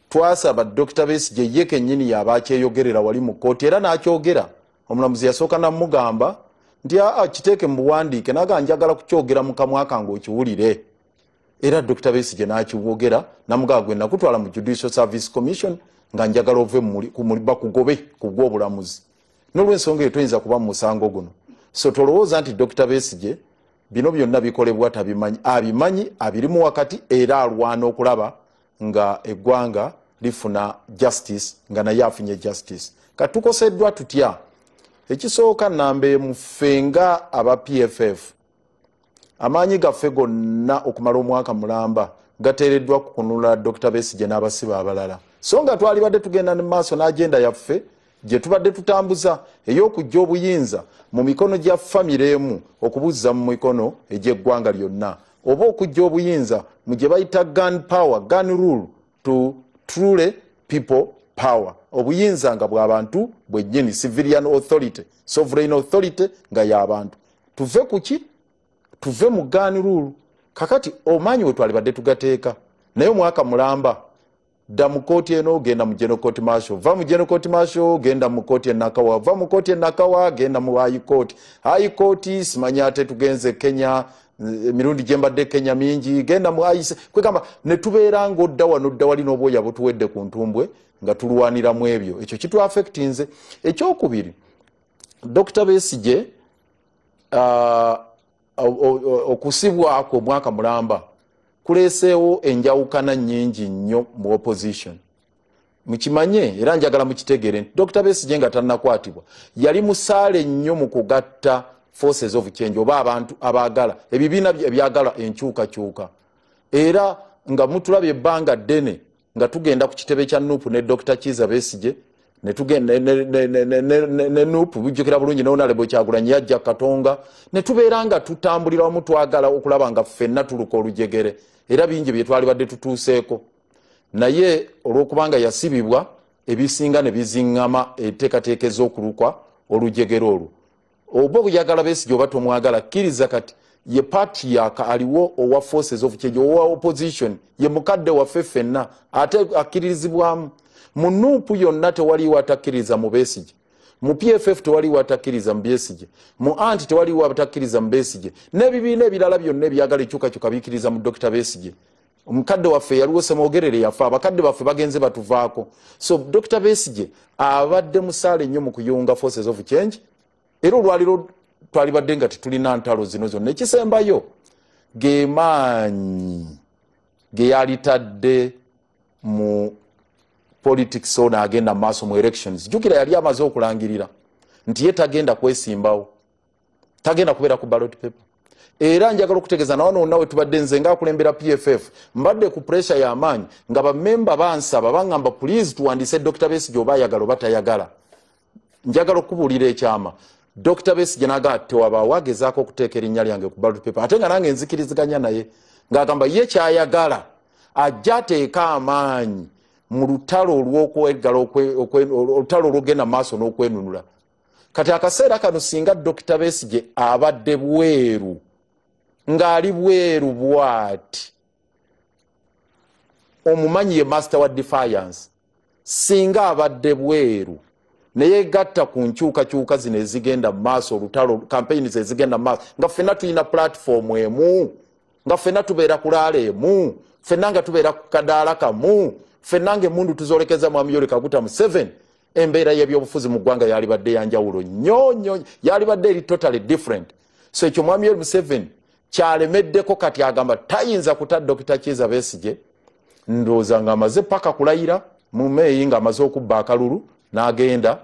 twasaba Dr. Besigye ye kennyini yaba akyeyogerera wali mu kkooti era n'akyogera. Omulamuzi yasooka namugamba nti kiteeke mu buwandiike naga njagala kukyogera mu kamwa kange okiwulire. Era Dr. Besigye n'akiwogera namugamba gwe nakutwala mu Judicial Service Commission nga njagala ove bakugobe ku gw'obulamuzi. N'olw'ensonga eyo toyinza kuba mu musango guno. So tolowooza nti Dr. Besigye bino byonna bikolebwa tabimanyi, abimanyi, abirimu wakati era alwana okulaba nga eggwanga lifuna justice nga naye afunye justice. Katukoseddwa tutya. Ekisooka nambe mufenga aba PFF amaanyi gaffe gonna okumala omwaka mulamba gateereddwa kukunula Dr. Besigye n'abasibe abalala. So nga twalibadde tugenda ne maaso n'agenda yaffe gye tubadde tutambuza ey'okujja obuyinza mu mikono gya famire emu okubuzza mu mikono egy'eggwanga lyonna oba okujja obuyinza mu gye bayita gun power, gun rule to truly people power. Obuyinza nga bw'abantu bwennyini, civilian authority, sovereign authority nga y'abantu. Tuve kuki? Tuve mu gun rule. Kakati omanyi we twalibadde tugateeka naye omwaka mulamba da mu kooti eno genda mu General Court Martial, va mu General Court Martial genda mu kooti Nakawa, va mu kooti Nakawa genda mu High Court. High Court simanya ate tugenze Kenya mirundi gyembadde Kenya mingi genda mu ICC kwegamba ne tubeera ng'odda wano odda wali n'obwoya butuwedde ku ntumbwe nga tulwanira mu ebyo. Ekyo kitu affectinze. Ekyokubiri Dr. Besigye okusibwako omwaka mulamba kuleeseewo enjawukana nnyingi nnyo mu opposition. Mukimanye era njagala mukitegere nti Dr. Besigye nga tannakwatibwa yali musaale nnyo mu kugatta forces of change oba abantu abaagala ebibiina ebyagala enkyukakyuka. Era nga mutulabye ebbanga ddene nga tugenda ku kitebe kya Nuupu ne Dr. Kizza Besigye ne tugenda ne Nuupu bujjukira bulungi ne Honorable Kyagulanyi yajja Katonga ne tubeera nga tutambulira wamu twagala okulaba nga ffenna tuluka olujegere era bingi bye twali badde tutuuseeko. Naye olw'okubanga yasibibwa ebisinga ne biziŋŋama etteekateeka okulukwa olujegere olwo. Oba oyagala Besigye oba tomwagala kkiriza kati ye party yaka aliwo owa forces of change owa opposition ye mukadde waffe ffenna ate akkirizibwamu. Mu Nuupu yonna tewaliwo atakkiriza mu Besigye, mu PFF tewaliwo atakkiriza mu Besigye, mu anti tewaliwo atakkiriza mu Besigye, n'ebibiina ebirala byonna ebyagala ekyukakyuka bikkiriza mu Dr. Besigye. Omukadde waffe yaliwo Semwogerere yafa, abakadde baffe bagenze batuvaako. So Dr. Besigye abadde musaale nnyo mu kuyunga forces of change era olwaliro twalibadde nga tetulina ntalo zino zonna. Ekisembayo ge maanyi ge yalitadde mu politics ona agenda maaso mu elections. Jukira yali amaze okulangirira nti ye tagenda kwesimbawo, tagenda kubeera ku ballot paper. Era njagala okutegeeza nawo nawe tubadde nze ngaakulembera PFF mbadde ku pressure y'amaanyi nga bammemba bansaba baŋŋamba please tuwandiise Dr. Besigye oba ayagala oba tayagala. Njagala okubuulira ekyama Dr. Besigye n'agamba tewabaawo agezaako okuteeka erinnya lyange ku ballot paper ate nga nange nzikiriziganya naye ng'agamba ye kyayagala ajja ateeka amaanyi mu lutalo olw'okwegala olutalo olw'ogenda maaso n'okwenunula. Kati akaseera kano singa Dr. Besigye abadde bweru ng'ali bweru bw'ati omumanyi ye master wa defiance, singa abadde bweru naye gatta ku nkyukakyuka zino ezigenda maaso olutalo campaigns ezigenda maaso nga ffenna tulina platform emu, nga ffenna tubeera kulaala emu, ffenna nga tubeera ku kadaala kamu, ffenna ng'emmundu tuzolekeza Mwami Yoweri Kaguta Museveni, embeera y'ebyobufuzi mu ggwanga yalibadde yanjawulo nnyo, yalibadde eri totally different. So ekyo Mwami Yoweri Museveni kyalemeddeko kati agamba tayinza kuta Dr. Kizza Besigye, ndowooza ng'amaze paka kulayira mu meeyi ng'amaze okubba akalulu n'agenda